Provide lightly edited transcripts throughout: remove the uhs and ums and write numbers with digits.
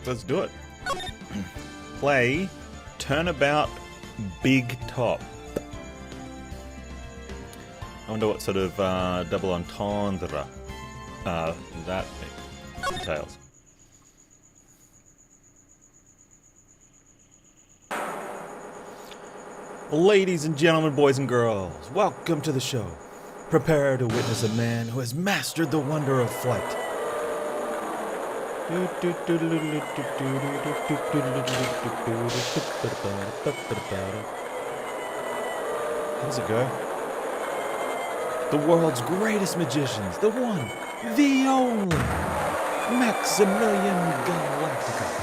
let's do it. Play Turnabout Big Top. I wonder what sort of double entendre that entails. Ladies and gentlemen, boys and girls, welcome to the show. Prepare to witness a man who has mastered the wonder of flight. How does it go? The world's greatest magicians, the one, the only, Maximilian Galactica.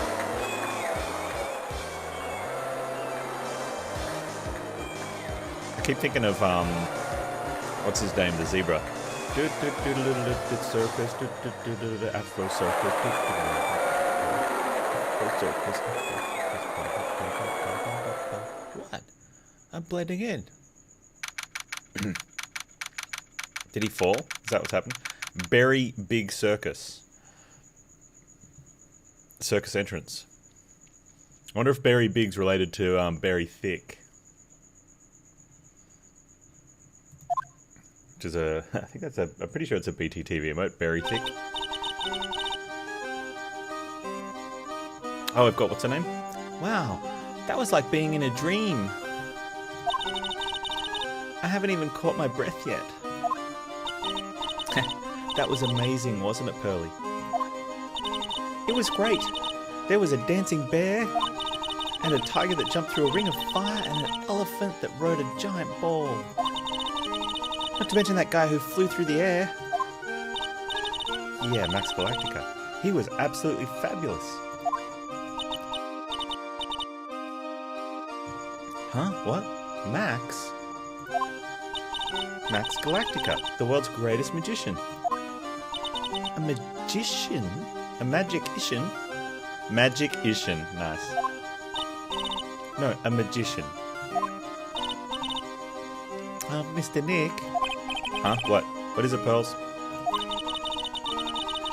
I keep thinking of, what's his name, the zebra. Circus, Afro Circus, What? I'm blending in. Did he fall? Is that what's happened? Berry Big Circus. Circus entrance. I wonder if Berry Big's related to Berry Thick. Which is a, I think that's I'm pretty sure it's a BTTV emote, Berry Thick. Oh, I've got, what's her name? Wow, that was like being in a dream. I haven't even caught my breath yet. That was amazing, wasn't it, Pearly? It was great. There was a dancing bear, and a tiger that jumped through a ring of fire, and an elephant that rode a giant ball. Not to mention that guy who flew through the air. Yeah, Max Galactica. He was absolutely fabulous. Huh? What? Max? Max Galactica, the world's greatest magician. A magician? A magician? Magician, nice. No, a magician. Mr. Nick? Huh? What? What is it, Pearls?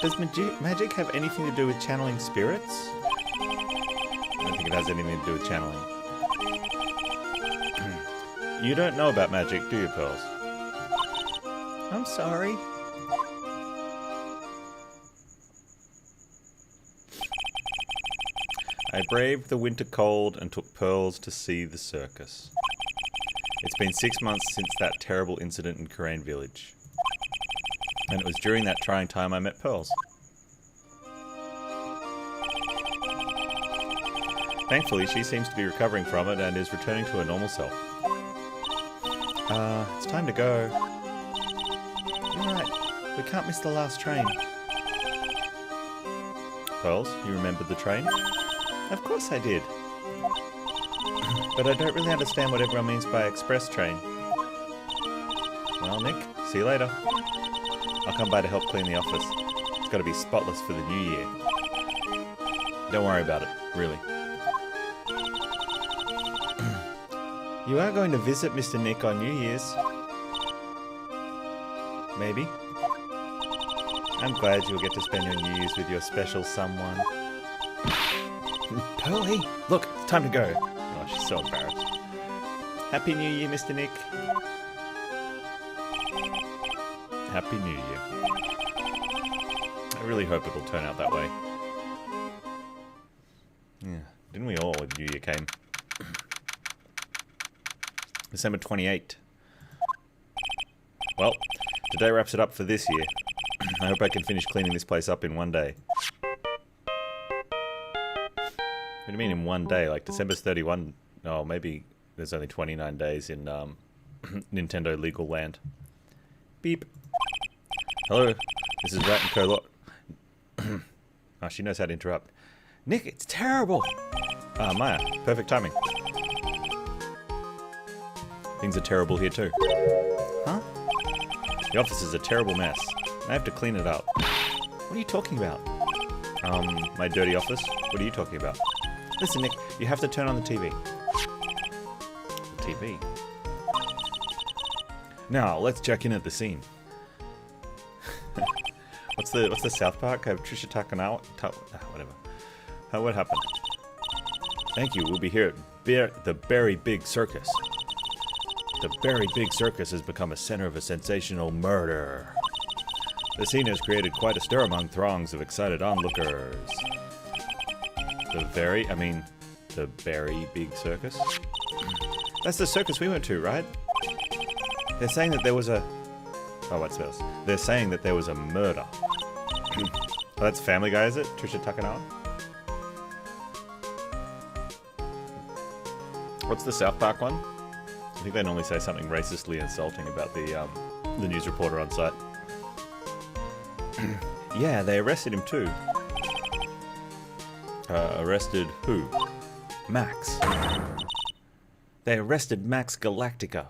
Does magic have anything to do with channeling spirits? I don't think it has anything to do with channeling. You don't know about magic, do you, Pearls? I'm sorry. I braved the winter cold and took Pearls to see the circus. It's been 6 months since that terrible incident in Karain village. And it was during that trying time I met Pearls. Thankfully, she seems to be recovering from it and is returning to her normal self. It's time to go. You're right, we can't miss the last train. Pearls, you remembered the train? Of course I did. But I don't really understand what everyone means by express train. Well, Nick, see you later. I'll come by to help clean the office. It's got to be spotless for the new year. Don't worry about it, really. You are going to visit Mr. Nick on New Year's. Maybe. I'm glad you'll get to spend your New Year's with your special someone. Pearly, look, it's time to go. Oh, she's so embarrassed. Happy New Year, Mr. Nick. Happy New Year. I really hope it'll turn out that way. Yeah, didn't we all when New Year came? December 28th. Well, today wraps it up for this year. I hope I can finish cleaning this place up in one day. What do you mean in one day? Like December's 31? Oh, maybe there's only 29 days in Nintendo legal land. Beep. Hello, this is Rat and Co. Oh, she knows how to interrupt. Nick, it's terrible! Maya, perfect timing. Things are terrible here too. Huh? The office is a terrible mess. I have to clean it up. What are you talking about? My dirty office? What are you talking about? Listen, Nick, you have to turn on the TV. The TV? Now, let's check in at the scene. What's the South Park? Trisha Takanawa? Whatever. What happened? Thank you. We'll be here at the Berry Big Circus. The Berry Big Circus has become a center of a sensational murder. The scene has created quite a stir among throngs of excited onlookers. The Berry Big Circus? That's the circus we went to, right? They're saying that there was a... Oh, what's this? They're saying that there was a murder. Oh, that's Family Guy, is it? Trisha Takanawa? What's the South Park one? I think they normally say something racistly insulting about the news reporter on site. Yeah, they arrested him too. Arrested who? Max. They arrested Max Galactica.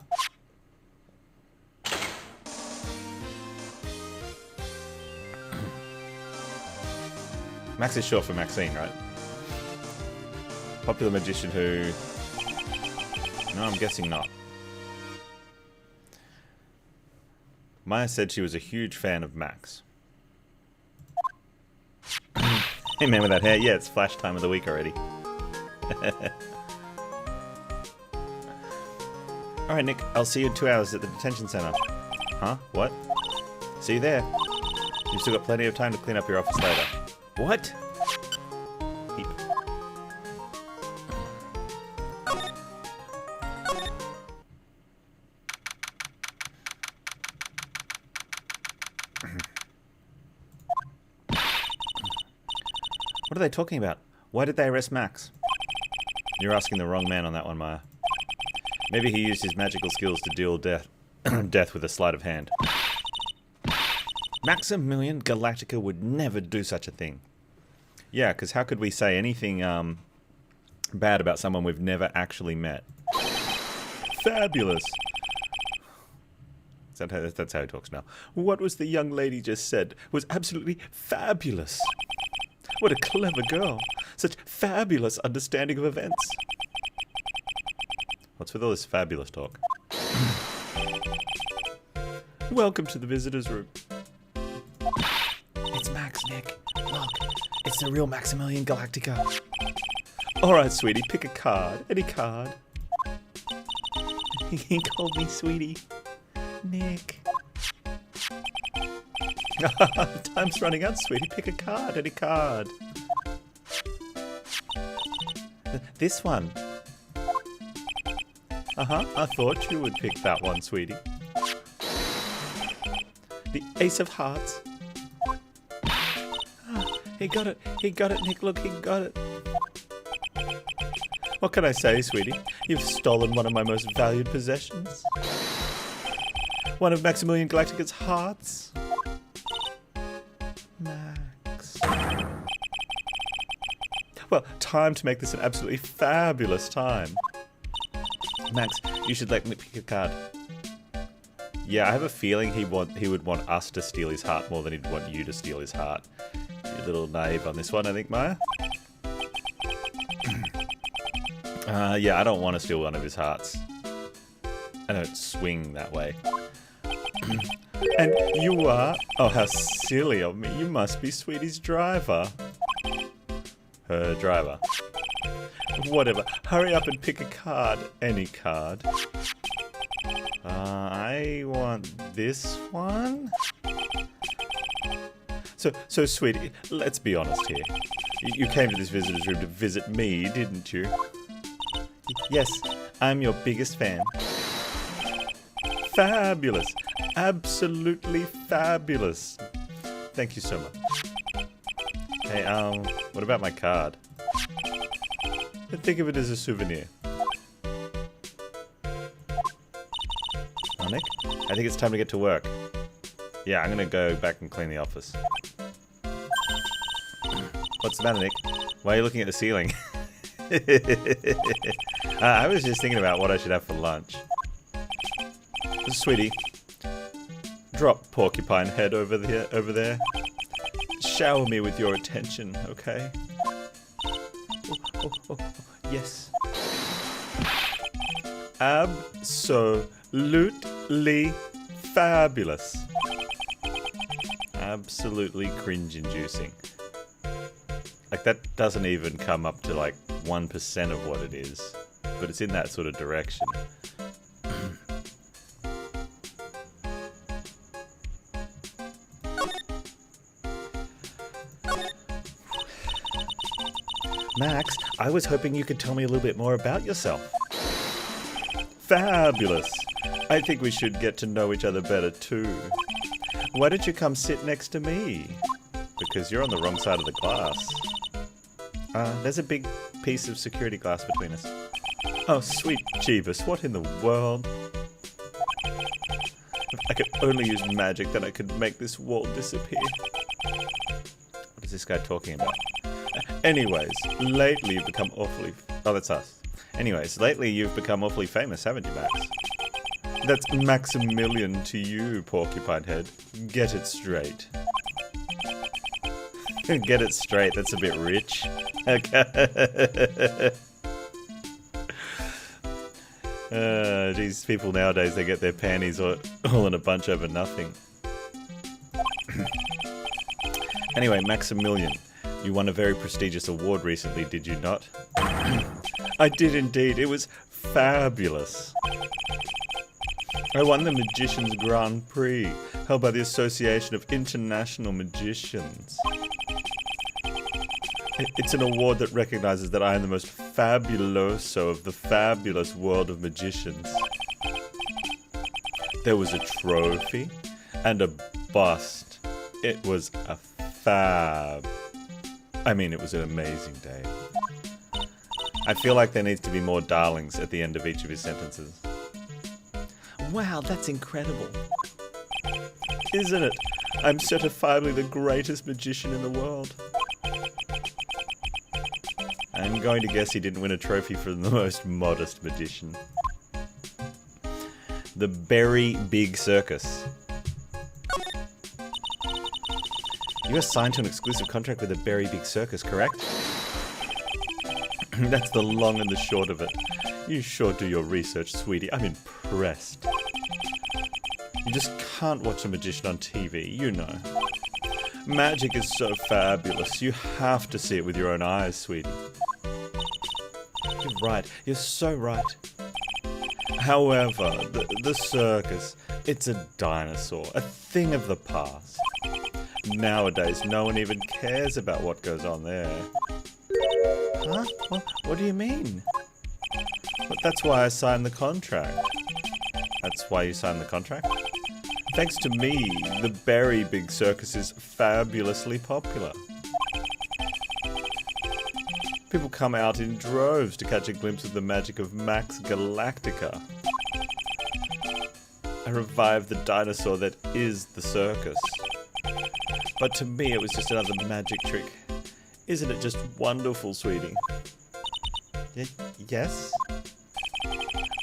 Max is short for Maxine, right? Popular magician who... No, I'm guessing not. Maya said she was a huge fan of Max. Hey man with that hair, yeah, it's flash time of the week already. Alright Nick, I'll see you in 2 hours at the detention center. Huh? What? See you there. You've still got plenty of time to clean up your office later. What? Heap. What are they talking about? Why did they arrest Max? You're asking the wrong man on that one, Maya. Maybe he used his magical skills to deal death with a sleight of hand. Maximilian Galactica would never do such a thing. Yeah, because how could we say anything bad about someone we've never actually met? Fabulous! That's how he talks now. What was the young lady just said was absolutely fabulous. What a clever girl. Such fabulous understanding of events. What's with all this fabulous talk? Welcome to the visitor's room. It's Max, Nick. Look, it's the real Maximilian Galactica. Alright, sweetie, pick a card. Any card. He called me sweetie. Nick. Time's running out, sweetie. Pick a card. Any card. This one. Uh-huh. I thought you would pick that one, sweetie. The Ace of Hearts. He got it. He got it, Nick. Look, he got it. What can I say, sweetie? You've stolen one of my most valued possessions. One of Maximilian Galactica's hearts. Max. Well, time to make this an absolutely fabulous time. Max, you should let me pick a card. Yeah, I have a feeling he would want us to steal his heart more than he'd want you to steal his heart. You're a little naive on this one, I think, Maya. Yeah, I don't want to steal one of his hearts. I don't swing that way. And you are... Oh, how silly of me. You must be Sweetie's driver. Her driver. Whatever. Hurry up and pick a card. Any card. I want this one. So sweetie, let's be honest here. You came to this visitor's room to visit me, didn't you? Yes, I'm your biggest fan. Fabulous. Absolutely fabulous. Thank you so much. Hey, what about my card? Think of it as a souvenir. Oh, Nick? I think it's time to get to work. Yeah, I'm gonna go back and clean the office. What's the matter, Nick? Why are you looking at the ceiling? I was just thinking about what I should have for lunch. Sweetie, drop porcupine head over there. Shower me with your attention, okay? Oh, yes. Absolutely fabulous. Absolutely cringe-inducing. Like, that doesn't even come up to, like, 1% of what it is. But it's in that sort of direction. Max, I was hoping you could tell me a little bit more about yourself. Fabulous! I think we should get to know each other better too. Why don't you come sit next to me? Because you're on the wrong side of the glass. There's a big piece of security glass between us. Oh, sweet Jeebus, what in the world? If I could only use magic, then I could make this wall disappear. What is this guy talking about? Anyways, lately you've become awfully... Oh, that's us. Anyways, lately you've become awfully famous, haven't you, Max? That's Maximilian to you, Porcupine Head. Get it straight. Get it straight, that's a bit rich. Okay. These people nowadays, they get their panties all in a bunch over nothing. Anyway, Maximilian, you won a very prestigious award recently, did you not? I did indeed. It was fabulous. I won the Magician's Grand Prix, held by the Association of International Magicians. It's an award that recognizes that I am the most fabuloso of the fabulous world of magicians. There was a trophy and a bust. It was a fab. I mean, it was an amazing day. I feel like there needs to be more darlings at the end of each of his sentences. Wow, that's incredible. Isn't it? I'm certifiably the greatest magician in the world. I'm going to guess he didn't win a trophy for the most modest magician. The Berry Big Circus. You are signed to an exclusive contract with the Berry Big Circus, correct? That's the long and the short of it. You sure do your research, sweetie. I'm impressed. You just can't watch a magician on TV, you know. Magic is so fabulous. You have to see it with your own eyes, sweetie. You're right. You're so right. However, the circus, it's a dinosaur, a thing of the past. Nowadays, no one even cares about what goes on there. Huh? What do you mean? But that's why I signed the contract. That's why you signed the contract? Thanks to me, the Berry Big Circus is fabulously popular. People come out in droves to catch a glimpse of the magic of Max Galactica. I revived the dinosaur that is the circus. But to me, it was just another magic trick. Isn't it just wonderful, sweetie? Yes?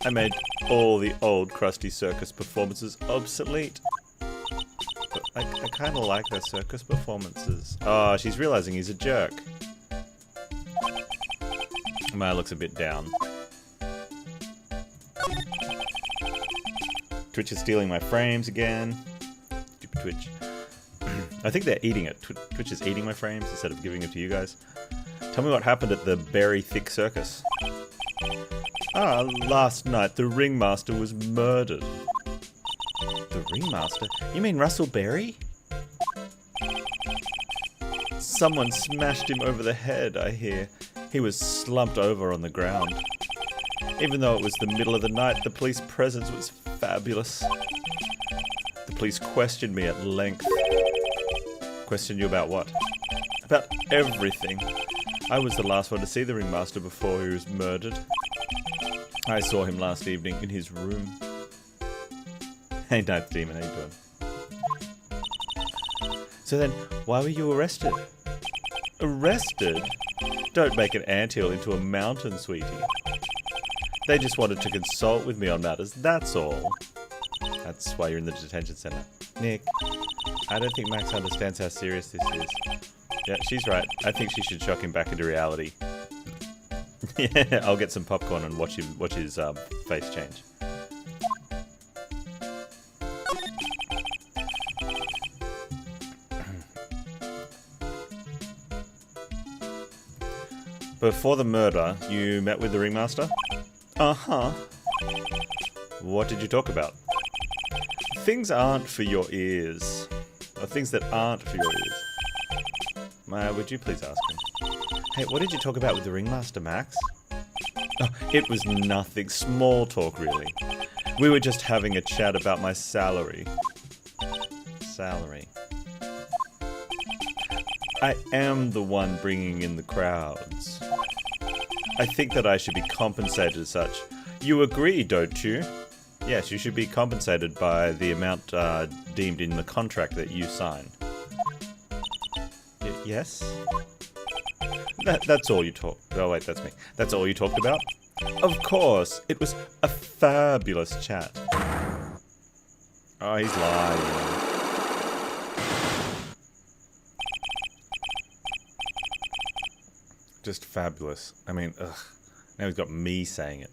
I made all the old crusty circus performances obsolete. But I kind of like their circus performances. Oh, she's realizing he's a jerk. Maya looks a bit down. Twitch is stealing my frames again. Stupid Twitch. I think they're eating it. Twitch is eating my frames instead of giving them to you guys. Tell me what happened at the Berry Thick Circus. Last night the ringmaster was murdered. The ringmaster? You mean Russell Berry? Someone smashed him over the head, I hear. He was slumped over on the ground. Even though it was the middle of the night, the police presence was fabulous. The police questioned me at length. Questioned you about what? About everything. I was the last one to see the ringmaster before he was murdered. I saw him last evening in his room. Hey, Night Demon, how you doing? So then, why were you arrested? Arrested? Don't make an anthill into a mountain, sweetie. They just wanted to consult with me on matters, that's all. That's why you're in the detention center. Nick, I don't think Max understands how serious this is. Yeah, she's right. I think she should shock him back into reality. Yeah, I'll get some popcorn and watch his face change. Before the murder, you met with the ringmaster? Uh-huh. What did you talk about? Things aren't for your ears. Or things that aren't for your ears. Maya, would you please ask him? Hey, what did you talk about with the ringmaster, Max? Oh, it was nothing. Small talk, really. We were just having a chat about my salary. Salary. I am the one bringing in the crowds. I think that I should be compensated as such. You agree, don't you? Yes, you should be compensated by the amount deemed in the contract that you sign. Yes? That's all you talked... Oh, wait, that's me. That's all you talked about? Of course! It was a fabulous chat. Oh, he's lying. Just fabulous. I mean, ugh. Now he's got me saying it.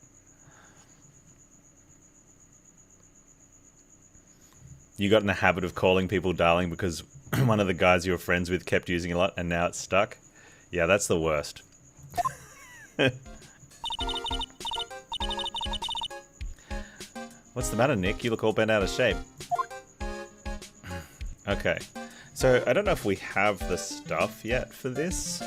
You got in the habit of calling people darling because one of the guys you were friends with kept using it a lot and now it's stuck? Yeah, that's the worst. What's the matter, Nick? You look all bent out of shape. Okay. So, I don't know if we have the stuff yet for this.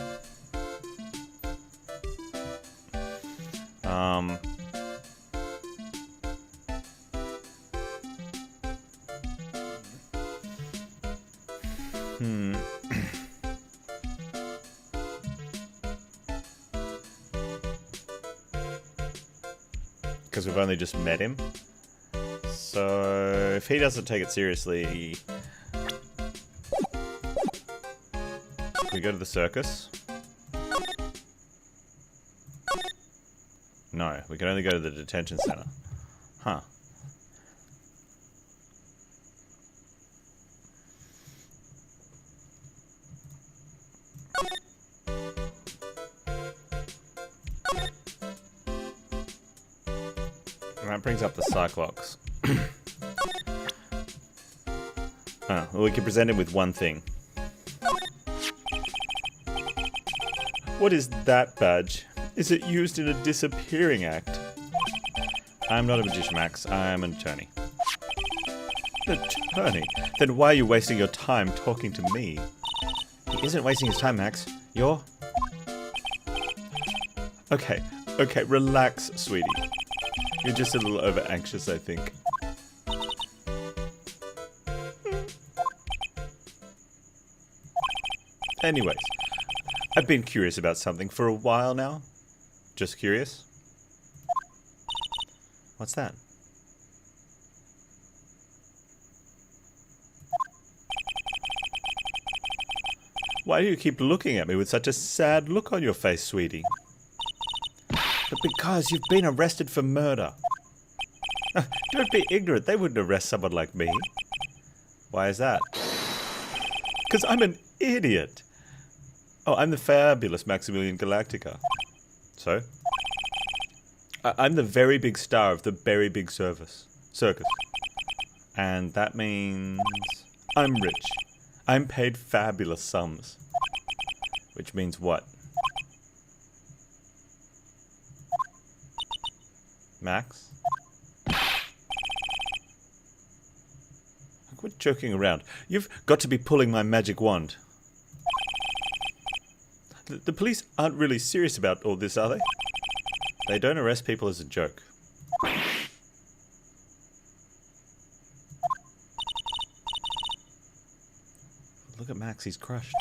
Because we've only just met him. So, if he doesn't take it seriously... Can we go to the circus? No, we can only go to the detention center. Huh. That brings up the Cyclops. Well, we can present him with one thing. What is that badge? Is it used in a disappearing act? I'm not a magician, Max. I'm an attorney. An attorney? Then why are you wasting your time talking to me? He isn't wasting his time, Max. You're... Okay, relax, sweetie. You're just a little over-anxious, I think. Anyways, I've been curious about something for a while now. Just curious? What's that? Why do you keep looking at me with such a sad look on your face, sweetie? But because you've been arrested for murder. Don't be ignorant. They wouldn't arrest someone like me. Why is that? Because I'm an idiot. Oh, I'm the fabulous Maximilian Galactica. So? I'm the very big star of the very big circus. And that means I'm rich. I'm paid fabulous sums. Which means what? Max? Quit joking around. You've got to be pulling my magic wand. The police aren't really serious about all this, are they? They don't arrest people as a joke. Look at Max, he's crushed.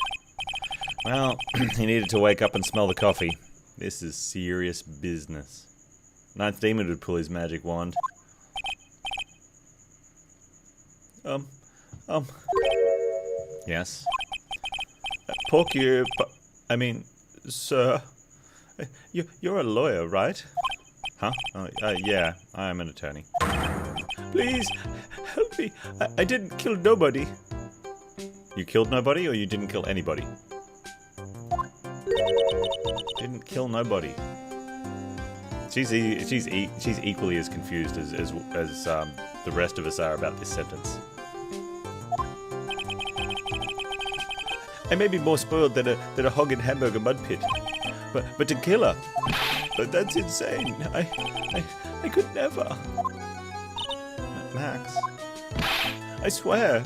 Well, he needed to wake up and smell the coffee. This is serious business. Ninth Demon would pull his magic wand. Yes? Sir, you're a lawyer, right? Huh? Yeah, I'm an attorney. Please, help me. I didn't kill nobody. You killed nobody, or you didn't kill anybody? Didn't kill nobody. She's equally as confused as the rest of us are about this sentence. I may be more spoiled than a hog in hamburger mud pit. But to kill her? But that's insane. I could never. Max. I swear.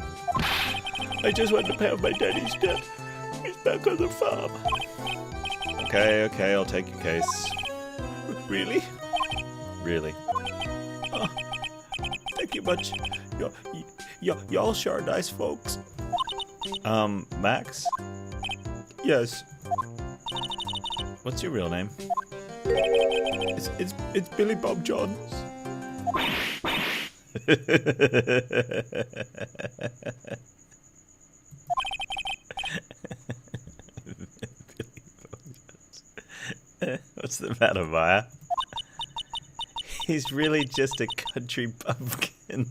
I just want to pay off my daddy's debt. He's back on the farm. Okay, I'll take your case. Really? Really. Oh, thank you much. Y'all sure are nice folks. Max? Yes. What's your real name? It's Billy Bob Johns. What's the matter, Maya? He's really just a country bumpkin.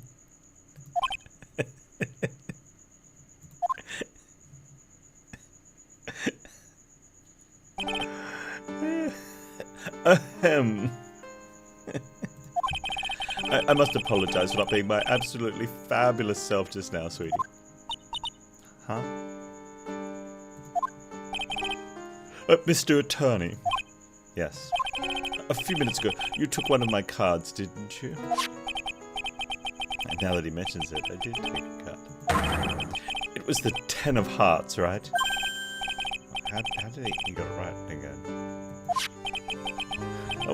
I must apologize for not being my absolutely fabulous self just now, sweetie. Huh? Mr. Attorney. Yes. A few minutes ago, you took one of my cards, didn't you? And now that he mentions it, I did take a card. It was the 10 of hearts, right? How did he got it right again?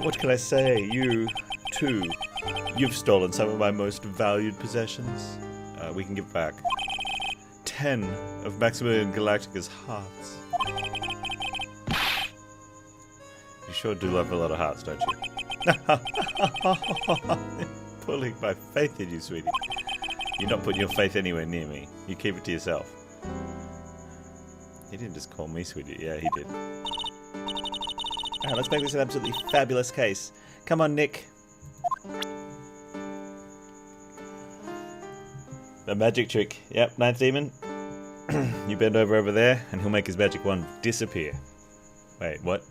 What can I say? You, too. You've stolen some of my most valued possessions. We can give back 10 of Maximilian Galactica's hearts. You sure do love a lot of hearts, don't you? Pulling my faith in you, sweetie. You're not putting your faith anywhere near me. You keep it to yourself. He didn't just call me sweetie. Yeah, he did. Alright, let's make this an absolutely fabulous case. Come on, Nick. The magic trick. Yep, Ninth Demon. You bend over there, and he'll make his magic wand disappear. Wait, what?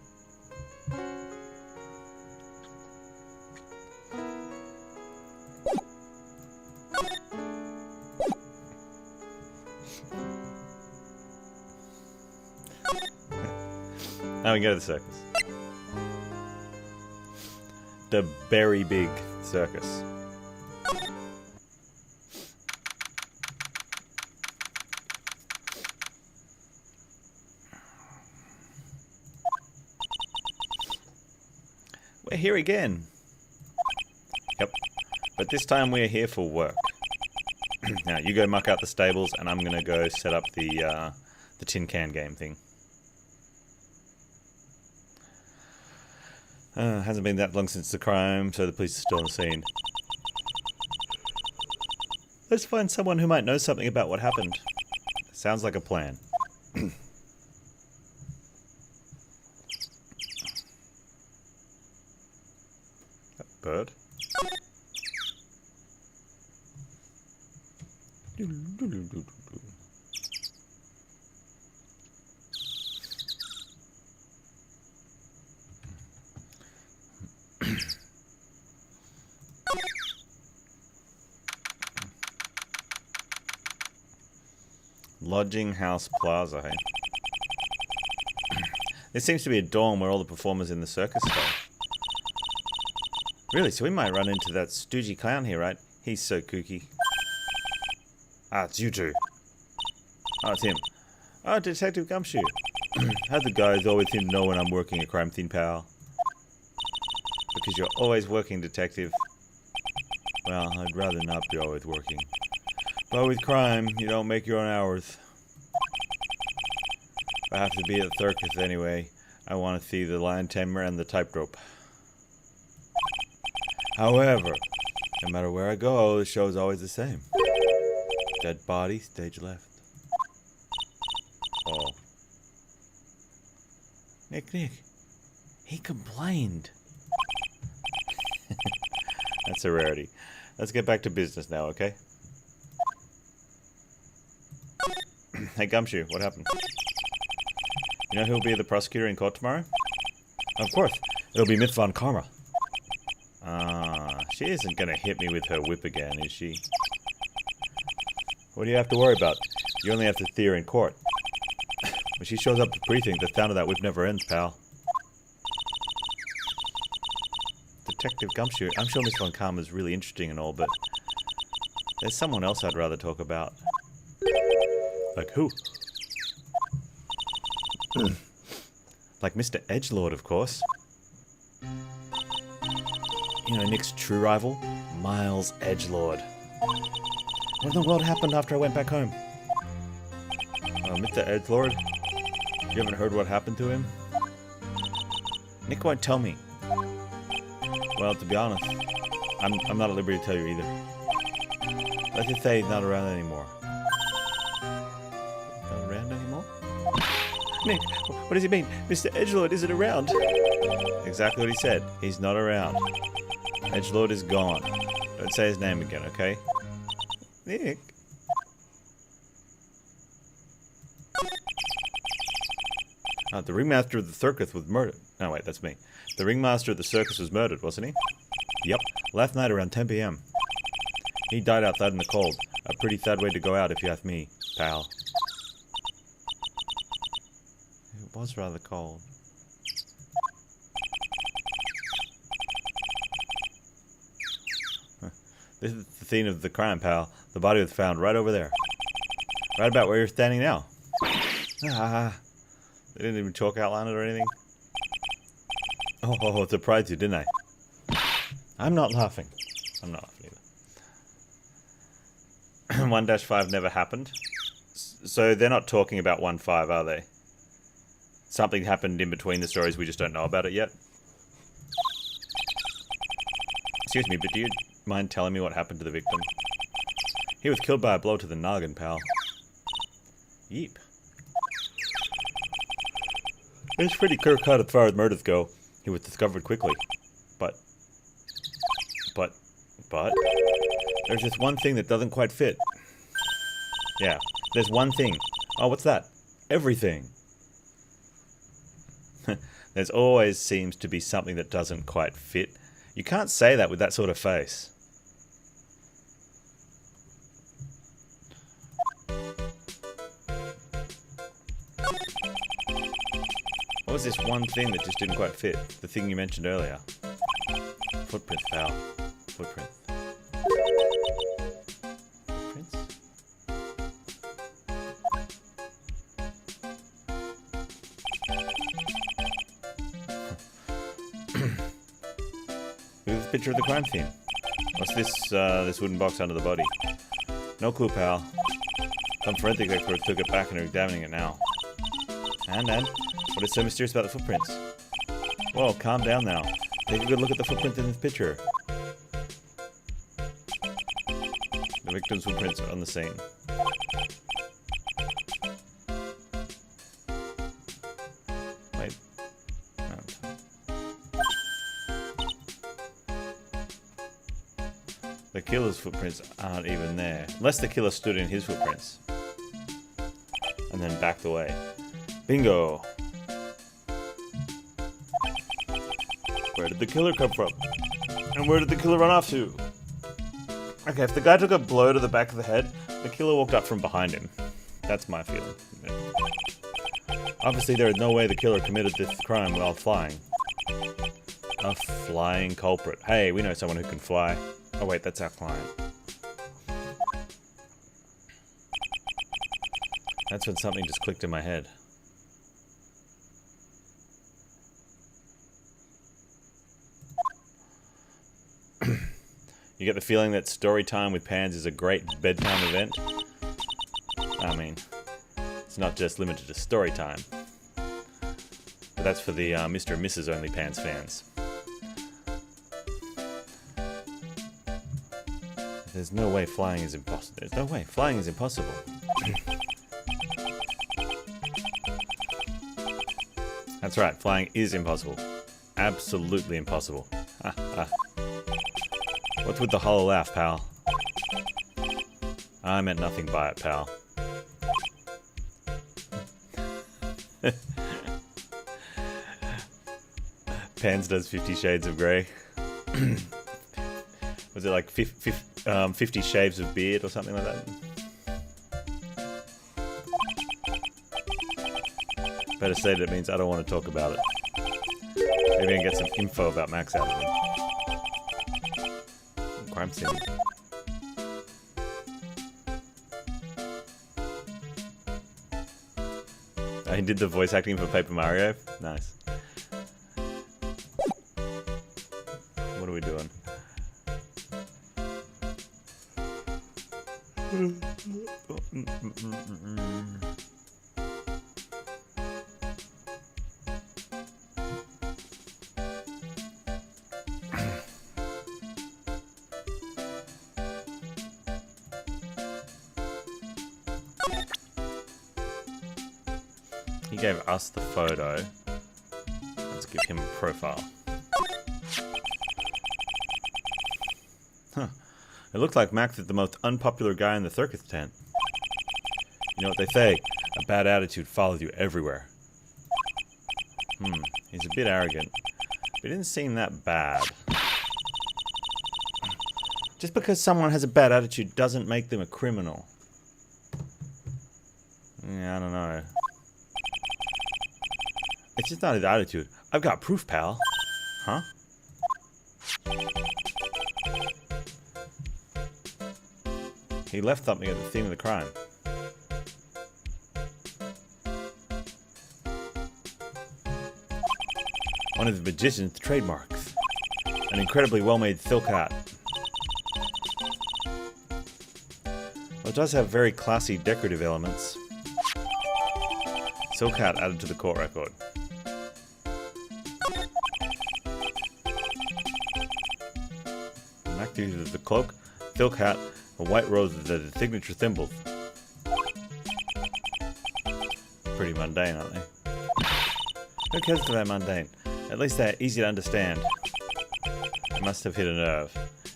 Now we can go to the circus. The Berry Big Circus. We're here again. Yep. But this time we're here for work. Now you go muck out the stables, and I'm gonna go set up the tin can game thing. Hasn't been that long since the crime, so the police are still on the scene. Let's find someone who might know something about what happened. Sounds like a plan. That bird? Lodging House Plaza, hey? There seems to be a dorm where all the performers in the circus stay. Really? So we might run into that stoogey clown here, right? He's so kooky. Ah, it's you two. Oh, it's him. Oh, Detective Gumshoe. How the guys always seem to know when I'm working a crime scene, pal? Because you're always working, Detective. Well, I'd rather not be always working. But with crime, you don't make your own hours. I have to be at the circus anyway. I want to see the lion tamer and the tightrope. However, no matter where I go, the show's always the same. Dead body, stage left. Oh. Nick. He complained. That's a rarity. Let's get back to business now, okay? Hey, Gumshoe, what happened? You know who'll be the prosecutor in court tomorrow? Of course. It'll be Miss Von Karma. She isn't gonna hit me with her whip again, is she? What do you have to worry about? You only have to see her in court. When she shows up at the precinct, the sound of that whip never ends, pal. Detective Gumshoe. I'm sure Miss Von Karma is really interesting and all, but there's someone else I'd rather talk about. Like who? Like Mr. Edgelord, of course. You know, Nick's true rival? Miles Edgelord. What in the world happened after I went back home? Mr. Edgelord? You haven't heard what happened to him? Nick won't tell me. Well, to be honest, I'm not at liberty to tell you either. Let's just say he's not around anymore. Not around anymore? Nick, what does he mean? Mr. Edgelord isn't around. Exactly what he said. He's not around. Edgelord is gone. Don't say his name again, okay? Nick. The ringmaster of the circus was murdered. Oh wait, that's me. The ringmaster of the circus was murdered, wasn't he? Yep. Last night around 10 p.m. He died outside in the cold. A pretty sad way to go out if you ask me, pal. It was rather cold. This is the scene of the crime, pal. The body was found right over there. Right about where you're standing now. They didn't even chalk outline it or anything. Oh, it surprised you, didn't I? I'm not laughing. I'm not laughing either. 1-5 never happened. So they're not talking about 1-5, are they? Something happened in between the stories, we just don't know about it yet. Excuse me, but do you mind telling me what happened to the victim? He was killed by a blow to the noggin, pal. Yeep. It's pretty clear-cut as far as murders go. He was discovered quickly. But... There's just one thing that doesn't quite fit. Yeah, there's one thing. Oh, what's that? Everything. There's always seems to be something that doesn't quite fit. You can't say that with that sort of face. What was this one thing that just didn't quite fit? The thing you mentioned earlier. Footprints, pal. Footprints. Footprints? Look at this picture of the crime scene. What's this, this wooden box under the body? No clue, pal. Some forensic experts took it back and are examining it now. And what is so mysterious about the footprints? Whoa, calm down now. Take a good look at the footprints in this picture. The victim's footprints are on the scene. Wait. The killer's footprints aren't even there. Unless the killer stood in his footprints. And then backed away. Bingo! Where did the killer come from? And where did the killer run off to? Okay, if the guy took a blow to the back of the head, the killer walked up from behind him. That's my feeling. Obviously, there is no way the killer committed this crime while flying. A flying culprit. Hey, we know someone who can fly. Oh wait, that's our client. That's when something just clicked in my head. You get the feeling that story time with Panz is a great bedtime event? I mean, it's not just limited to story time. But that's for the Mr. and Mrs. Only Panz fans. There's no way flying is impossible. There's no way. Flying is impossible. That's right. Flying is impossible. Absolutely impossible. What's with the hollow laugh, pal? I meant nothing by it, pal. Panz does 50 Shades of Grey. Was it like 50 Shaves of Beard or something like that? Better say that it means I don't want to talk about it. Maybe I can get some info about Max out of him. Crime scene. I did the voice acting for Paper Mario. Nice. What are we doing? He gave us the photo. Let's give him a profile. Huh. It looked like Max is the most unpopular guy in the circus tent. You know what they say, a bad attitude follows you everywhere. He's a bit arrogant, but he didn't seem that bad. Just because someone has a bad attitude doesn't make them a criminal. Yeah, I don't know. It's just not his attitude. I've got proof, pal. Huh? He left something at the scene of the crime. One of the magician's trademarks. An incredibly well-made silk hat. Well, it does have very classy decorative elements. Silk hat added to the court record. Mac uses the cloak, silk hat, and white roses as his signature symbols. Pretty mundane, aren't they? Who cares if they're mundane? At least they're easy to understand. It must have hit a nerve.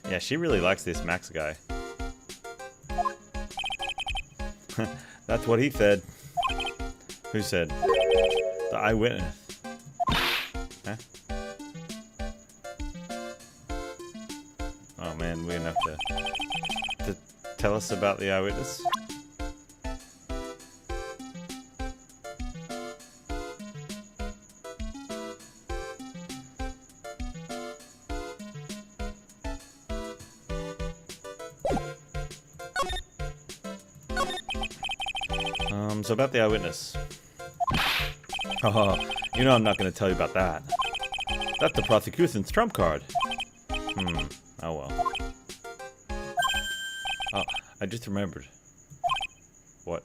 Yeah, she really likes this Max guy. That's what he said. Who said? The eyewitness. Huh? Oh man, we're gonna have to tell us about the eyewitness. So about the eyewitness. Oh, you know I'm not going to tell you about that. That's the prosecution's trump card. Oh well. Oh, I just remembered. What?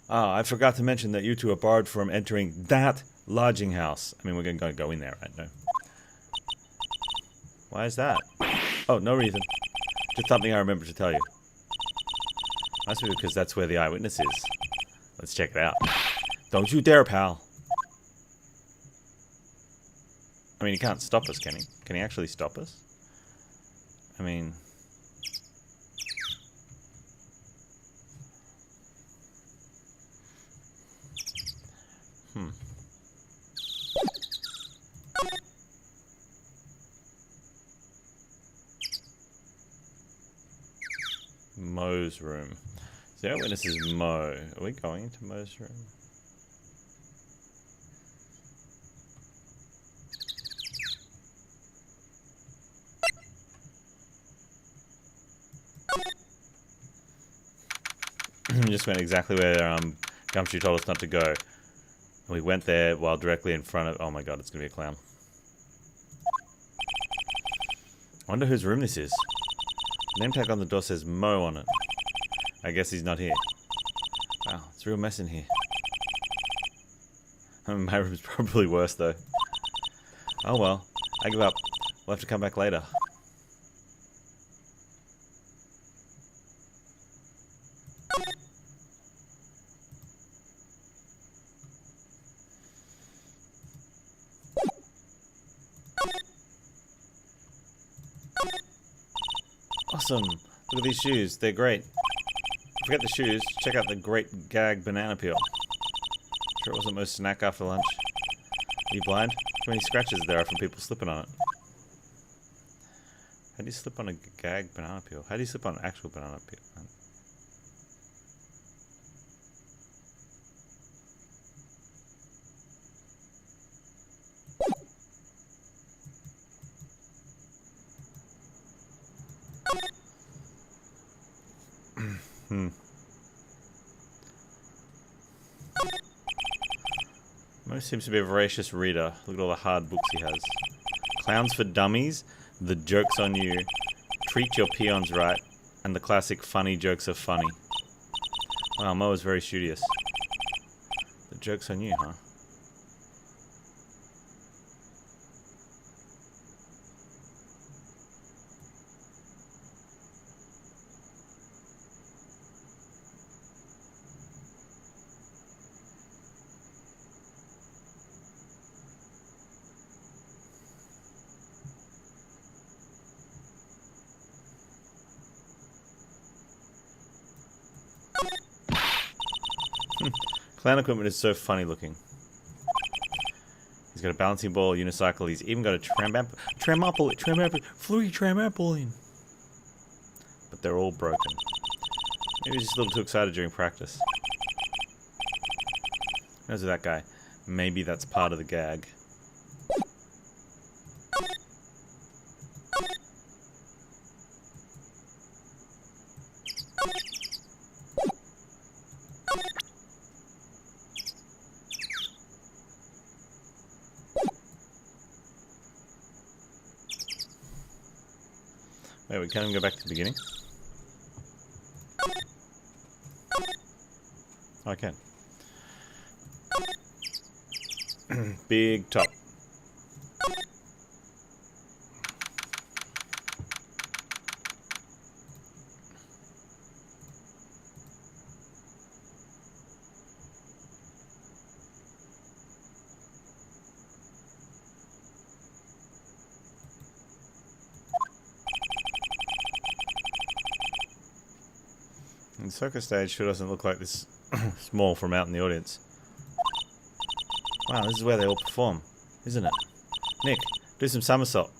Oh, I forgot to mention that you two are barred from entering that lodging house. I mean, we're going to go in there right now. Why is that? Oh, no reason. Just something I remembered to tell you. Must be because that's where the eyewitness is. Let's check it out. Don't you dare, pal. I mean, he can't stop us, can he? Can he actually stop us? I mean... Mo's room. So the eyewitness is Mo. Are we going into Mo's room? Just went exactly where Gumshoe told us not to go. And we went there while directly in front of... Oh my god, it's going to be a clown. I wonder whose room this is. The name tag on the door says Mo on it. I guess he's not here. Wow, it's a real mess in here. My room's probably worse though. Oh well, I give up. We'll have to come back later. Awesome! Look at these shoes, they're great. Forget the shoes, check out the great gag banana peel. Sure it wasn't most snack after lunch. Are you blind? How many scratches there are from people slipping on it? How do you slip on a gag banana peel? How do you slip on an actual banana peel? He seems to be a voracious reader. Look at all the hard books he has. Clowns for Dummies, The Joke's on You, Treat Your Peons Right, and the classic Funny Jokes Are Funny. Wow, Mo is very studious. The Joke's on You, huh? Clown equipment is so funny looking. He's got a balancing ball, unicycle. He's even got a trampoline. But they're all broken. Maybe he's just a little too excited during practice. Who knows with that guy? Maybe that's part of the gag. Wait, we can't even go back to the beginning? Oh, I can. Big top. The circus stage sure doesn't look like this small from out in the audience. Wow, this is where they all perform, isn't it? Nick, do some somersault.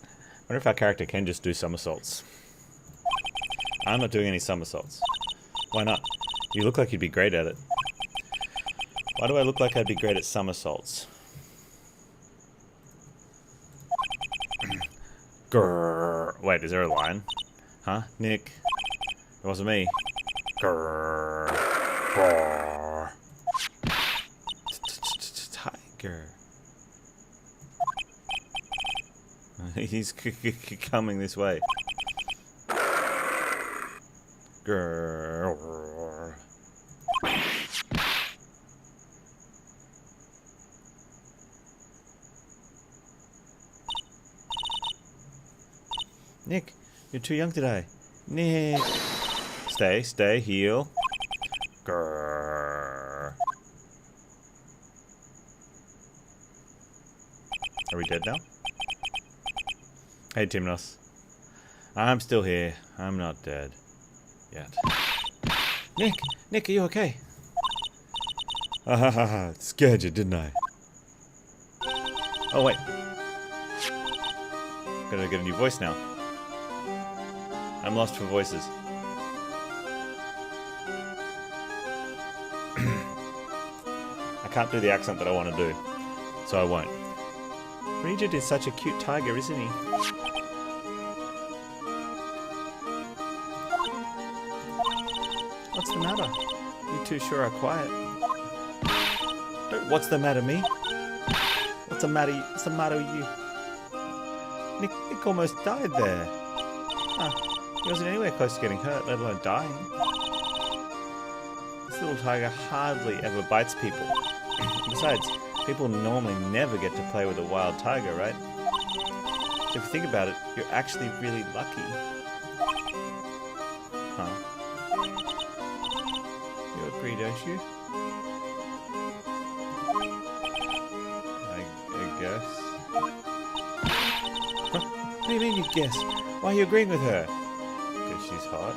I wonder if our character can just do somersaults. I'm not doing any somersaults. Why not? You look like you'd be great at it. Why do I look like I'd be great at somersaults? Grrr. Wait, is there a line? Huh? Nick? It wasn't me. Grrr. Grrr. Tiger. He's coming this way. Grrr. Nick, you're too young today. Nick. Stay, heal. Grrr. Are we dead now? Hey, Timnos. I'm still here. I'm not dead. Yet. Nick, are you okay? Scared you, didn't I? Oh, wait. Gotta get a new voice now. I'm lost for voices. I can't do the accent that I want to do, so I won't. Regent is such a cute tiger, isn't he? What's the matter? You two sure are quiet. What's the matter, me? What's the matter with you? Nick almost died there. He wasn't anywhere close to getting hurt, let alone dying. This little tiger hardly ever bites people. Besides, people normally never get to play with a wild tiger, right? So if you think about it, you're actually really lucky. Huh? You agree, don't you? I guess. Huh? What do you mean you guess? Why are you agreeing with her? Because she's hot.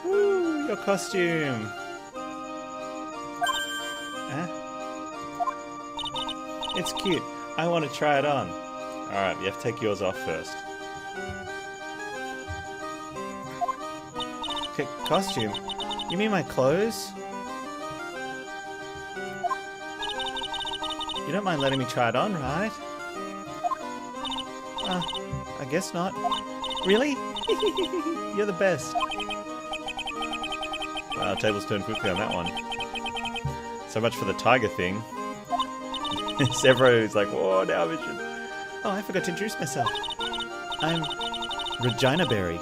Woo, your costume! It's cute. I want to try it on. Alright, you have to take yours off first. Okay, costume? You mean my clothes? You don't mind letting me try it on, right? I guess not. Really? You're the best. Tables turned quickly on that one. So much for the tiger thing. Severo is like, whoa, now Mission. Oh, I forgot to introduce myself. I'm Regina Berry.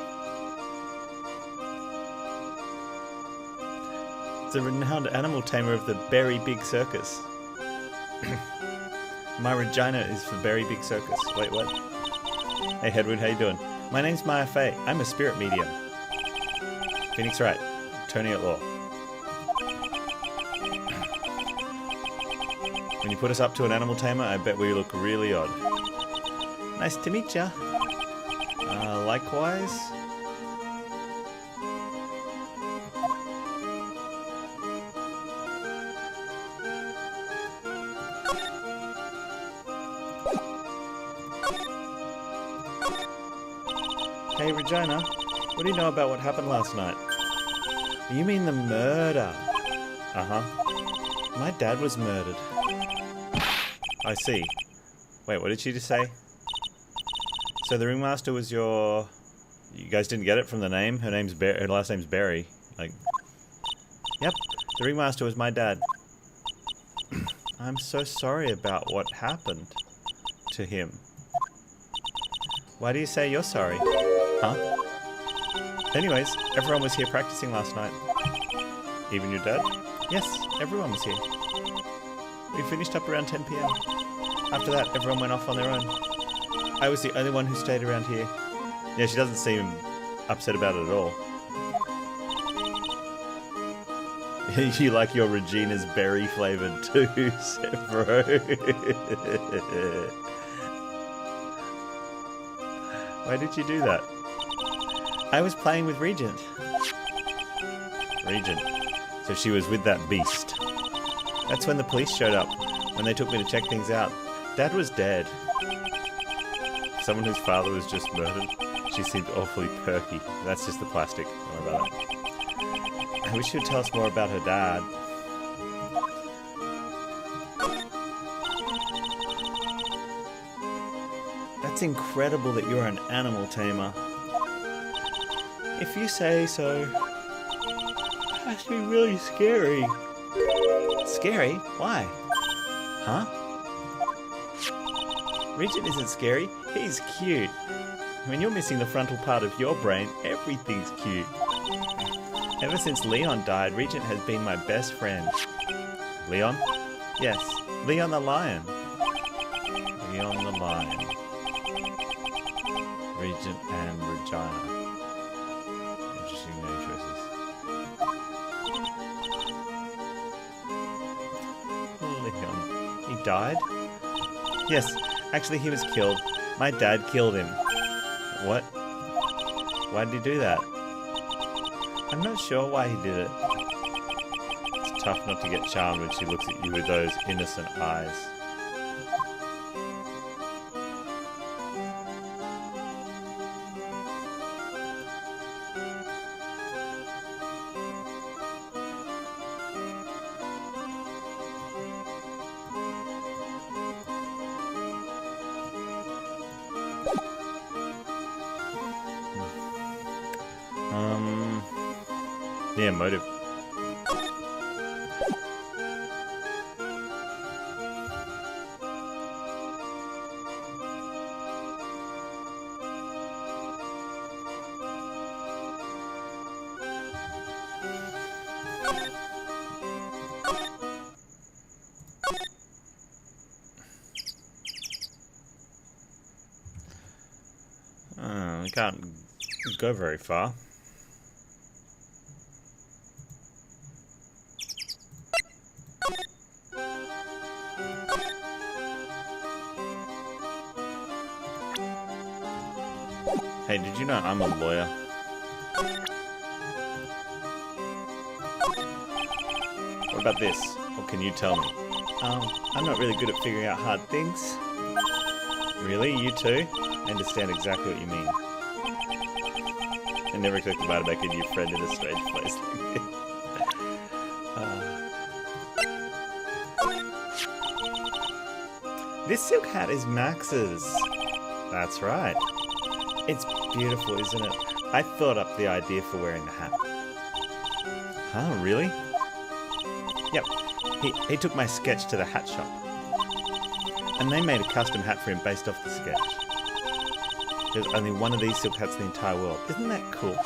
The renowned animal tamer of the Berry Big Circus. My Regina is for Berry Big Circus. Wait, what? Hey, Hedwig, how you doing? My name's Maya Faye. I'm a spirit medium. Phoenix Wright, attorney at law. When you put us up to an animal tamer, I bet we look really odd. Nice to meet ya. Likewise. Hey Regina, what do you know about what happened last night? You mean the murder? Uh-huh. My dad was murdered. I see. Wait, what did she just say? So the ringmaster was your... You guys didn't get it from the name? Her last name's Berry. Like... Yep, the ringmaster was my dad. I'm so sorry about what happened to him. Why do you say you're sorry? Huh? Anyways, everyone was here practicing last night. Even your dad? Yes, everyone was here. We finished up around 10 PM. After that, everyone went off on their own. I was the only one who stayed around here. Yeah, she doesn't seem upset about it at all. You like your Regina's berry flavoured too, Severo. Why did you do that? I was playing with Regent. Regent. So she was with that beast. That's when the police showed up. When they took me to check things out. Dad was dead. Someone whose father was just murdered. She seemed awfully perky. That's just the plastic. Don't worry about that. I wish you would tell us more about her dad. That's incredible that you're an animal tamer. If you say so. It has to be really scary. Scary? Why? Huh? Regent isn't scary. He's cute. When you're missing the frontal part of your brain, everything's cute. Ever since Leon died, Regent has been my best friend. Leon? Yes, Leon the lion. Leon the lion. Regent and Regina. Interesting name choices. Leon. He died? Yes, actually he was killed. My dad killed him. What? Why did he do that? I'm not sure why he did it. It's tough not to get charmed when she looks at you with those innocent eyes. Yeah, motive. We can't go very far. Hey, did you know I'm a lawyer? What about this? What can you tell me? I'm not really good at figuring out hard things. Really? You too? I understand exactly what you mean. I never expected to make a new friend in a strange place like this. This silk hat is Max's. That's right. It's beautiful, isn't it? I thought up the idea for wearing the hat. Huh, really? Yep. He took my sketch to the hat shop. And they made a custom hat for him based off the sketch. There's only one of these silk hats in the entire world. Isn't that cool?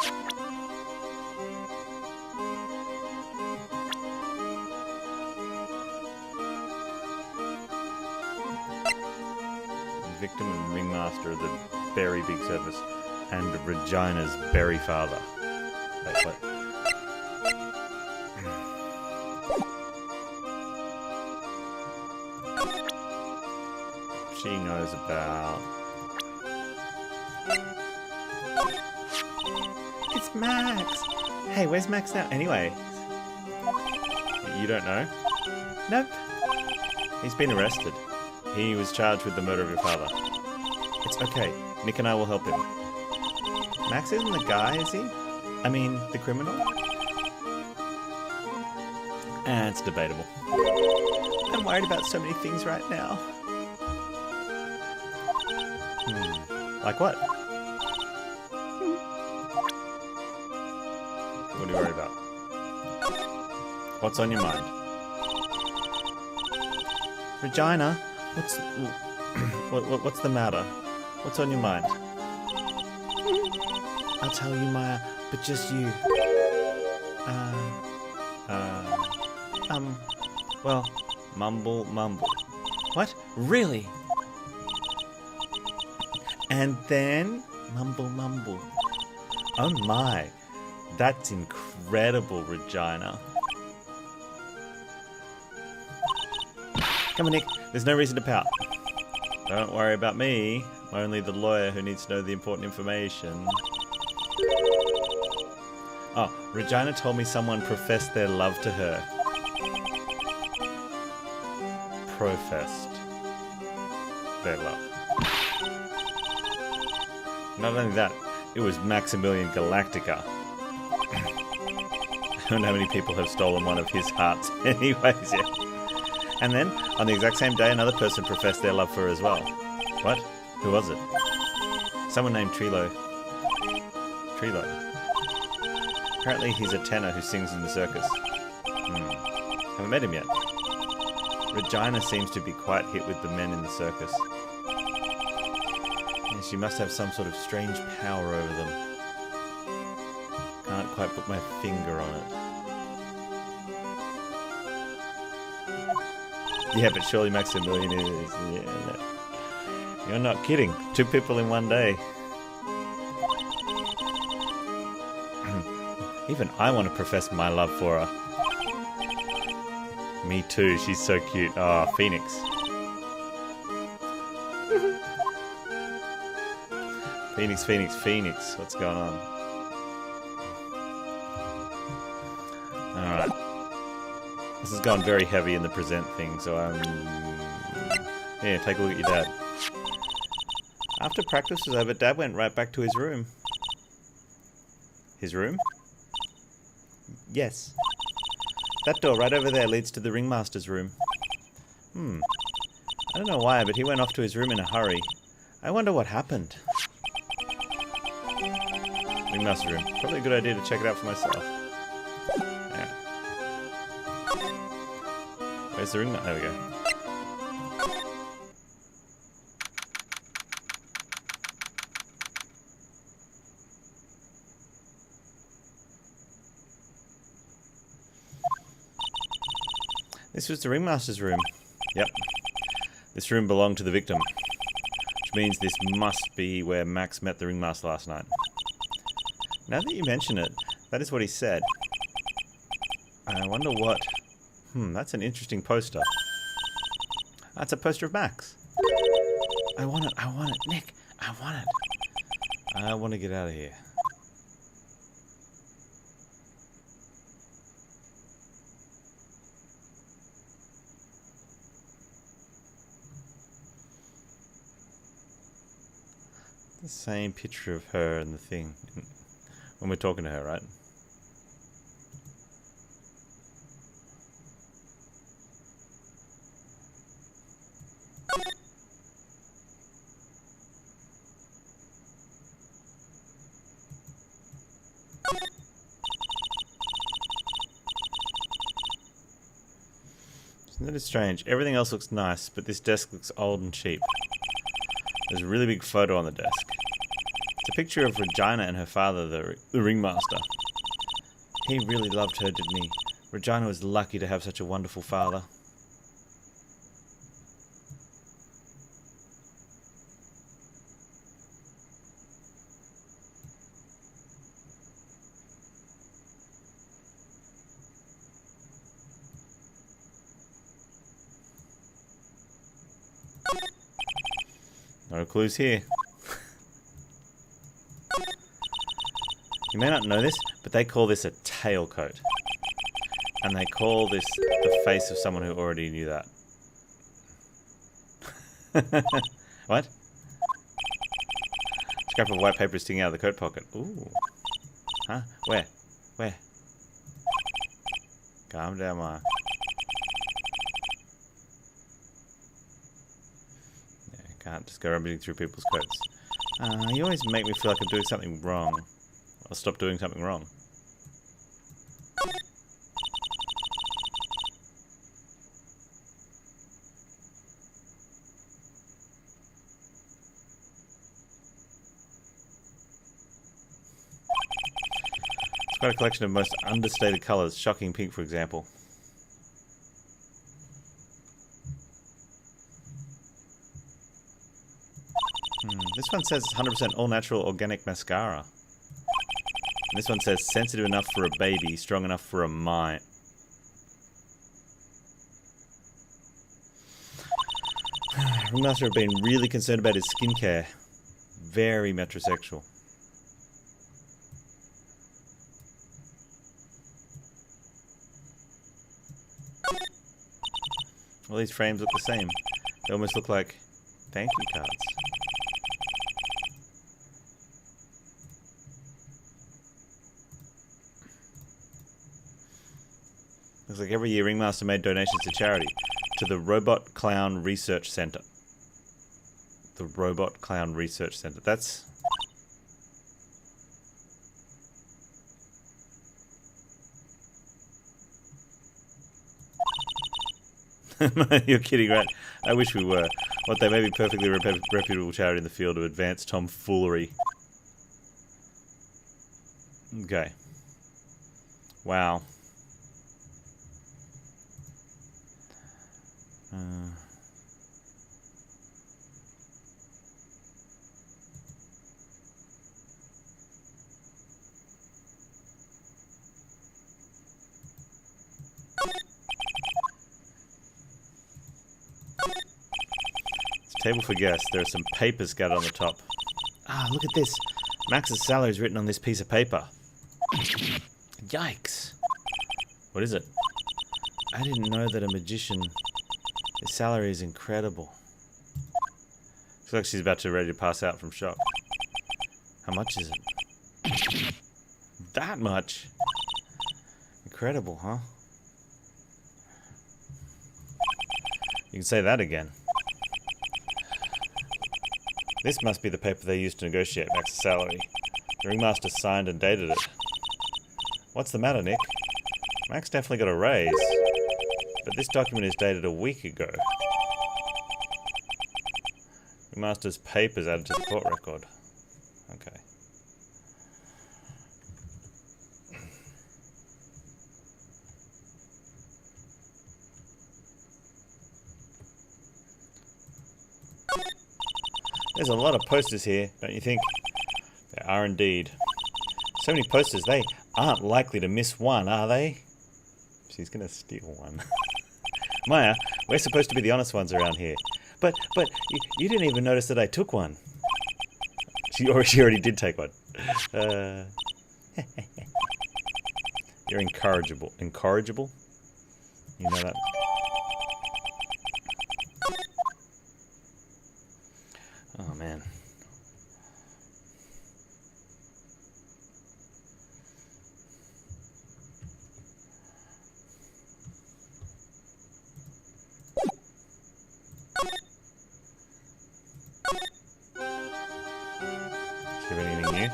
Victim and ringmaster of the Berry Big Circus and Regina's Berry father. Wait, what? She knows about... It's Max! Hey, where's Max now? Anyway. You don't know? Nope. He's been arrested. He was charged with the murder of your father. It's okay. Nick and I will help him. Max isn't the guy, is he? I mean, the criminal? It's debatable. I'm worried about so many things right now. Like what? What are you worried about? What's on your mind? Regina, what's the matter? What's on your mind? I'll tell you, Maya, but just you. Well, mumble. What? Really? And then, mumble. Oh my, that's incredible, Regina. Come on, Nick, there's no reason to pout. Don't worry about me. I'm only the lawyer who needs to know the important information. Oh, Regina told me someone professed their love to her. Professed their love. Not only that, it was Maximilian Galactica. I don't know how many people have stolen one of his hearts anyways yet. And then, on the exact same day, another person professed their love for her as well. What? Who was it? Someone named Trilo. Apparently he's a tenor who sings in the circus. Haven't met him yet. Regina seems to be quite hit with the men in the circus. And she must have some sort of strange power over them. Can't quite put my finger on it. Yeah, but surely Maximilian is... Yeah, no. You're not kidding. 2 people in one day. Even I want to profess my love for her. Me too, she's so cute. Oh, Phoenix. Phoenix. What's going on? Alright. This has gone very heavy in the present thing, so yeah, take a look at your dad. After practice was over, Dad went right back to his room. His room? Yes. That door right over there leads to the ringmaster's room. I don't know why, but he went off to his room in a hurry. I wonder what happened. Ringmaster's room. Probably a good idea to check it out for myself. Yeah. Where's the ringmaster? There we go. This was the ringmaster's room. Yep. This room belonged to the victim. Which means this must be where Max met the ringmaster last night. Now that you mention it, that is what he said. I wonder what... that's an interesting poster. That's a poster of Max. I want it, Nick. I want it. I want to get out of here. The same picture of her and the thing. When we're talking to her, right? Isn't it strange? Everything else looks nice, but this desk looks old and cheap. There's a really big photo on the desk. It's a picture of Regina and her father, the ringmaster. He really loved her, didn't he? Regina was lucky to have such a wonderful father. No clues here. You may not know this, but they call this a tailcoat. And they call this the face of someone who already knew that. What? Scrap of white paper sticking out of the coat pocket. Ooh. Huh? Where? Where? Calm down, Mark. Yeah, can't just go rummaging through people's coats. You always make me feel like I'm doing something wrong. I'll stop doing something wrong. It's quite a collection of most understated colours, shocking pink for example. This one says 100% all natural organic mascara. And this one says sensitive enough for a baby, strong enough for a mine. Ringmaster have been really concerned about his skincare. Very metrosexual. All these frames look the same. They almost look like thank you cards. Looks like every year Ringmaster made donations to charity. To the Robot Clown Research Center. The Robot Clown Research Center. That's... You're kidding, right? I wish we were. What they may be perfectly reputable charity in the field of advanced tomfoolery. Okay. Wow. Table for guests. There are some papers scattered on the top. Ah, look at this. Max's salary is written on this piece of paper. Yikes. What is it? I didn't know that a magician... His salary is incredible. Looks like she's about to ready to pass out from shock. How much is it? That much? Incredible, huh? You can say that again. This must be the paper they used to negotiate Max's salary. The ringmaster signed and dated it. What's the matter, Nick? Max definitely got a raise. But this document is dated a week ago. Ringmaster's papers added to the court record. Okay. There's a lot of posters here, don't you think? There are indeed. So many posters, they aren't likely to miss one, are they? She's gonna steal one. Maya, we're supposed to be the honest ones around here. But you didn't even notice that I took one. She already did take one. You're incorrigible. Incorrigible? You know that? Oh, man. Is there anything new?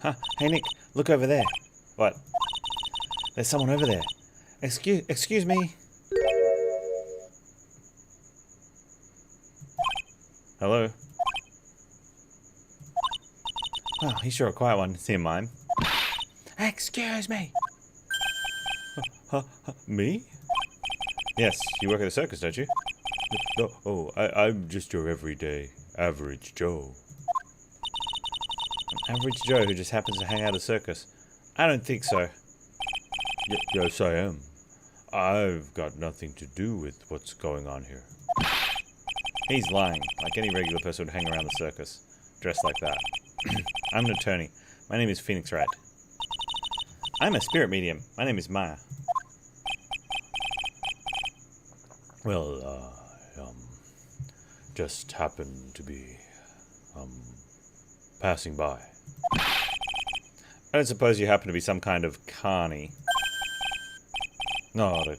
Huh? Hey Nick, look over there. What? There's someone over there. Excuse me. Hello? Oh, he's sure a quiet one. See him mime. Excuse me. Me? Yes, you work at the circus, don't you? No, oh, I'm just your everyday average Joe. An average Joe who just happens to hang out at a circus? I don't think so. Yes, I am. I've got nothing to do with what's going on here. He's lying, like any regular person would hang around the circus, dressed like that. I'm an attorney. My name is Phoenix Wright. I'm a spirit medium. My name is Maya. Well, I just happened to be passing by. I don't suppose you happen to be some kind of carny. Not a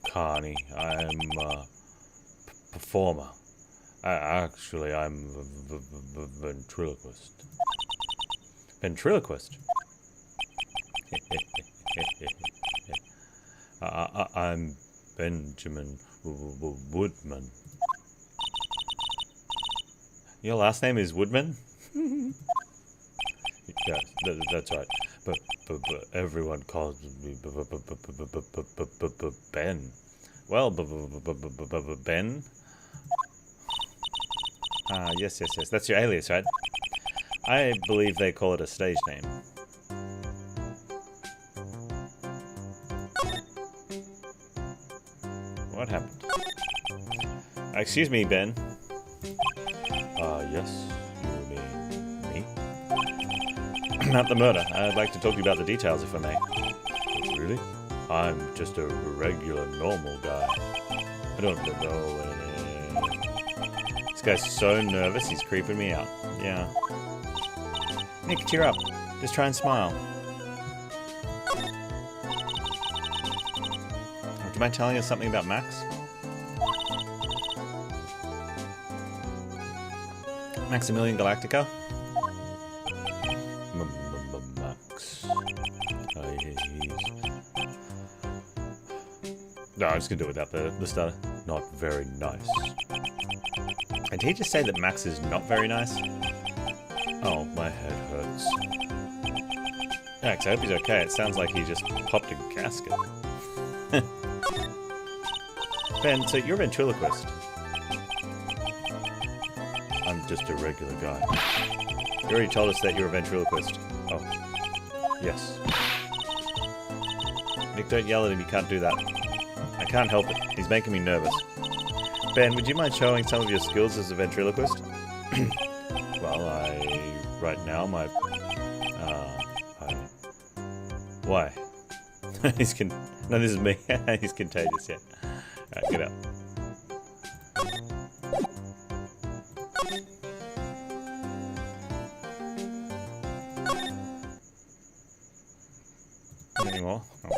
carny. I'm a performer. Actually, I'm a ventriloquist. Ventriloquist? I'm Benjamin Woodman. Your last name is Woodman? Yes, that's right. But everyone calls me Ben. Well, Ben? Yes. That's your alias, right? I believe they call it a stage name. What happened? Excuse me, Ben. Yes, you mean me? Not the murder. I'd like to talk to you about the details, if I may. Really? I'm just a regular, normal guy. I don't know. This guy's so nervous, he's creeping me out. Yeah. Nick, cheer up. Just try and smile. Do you mind telling us something about Max? Maximilian Galactica? Max. No, I'm just gonna do it without the stutter. Not very nice. And did he just say that Max is not very nice? Oh, my head hurts. Max, I hope he's okay. It sounds like he just popped a gasket. Ben, so you're a ventriloquist. I'm just a regular guy. You already told us that you're a ventriloquist. Oh. Yes. Nick, don't yell at him. You can't do that. I can't help it. He's making me nervous. Ben, would you mind showing some of your skills as a ventriloquist? Well, right now, Why? No, this is me. He's contagious, yeah. Alright, get out. Any more? Oh.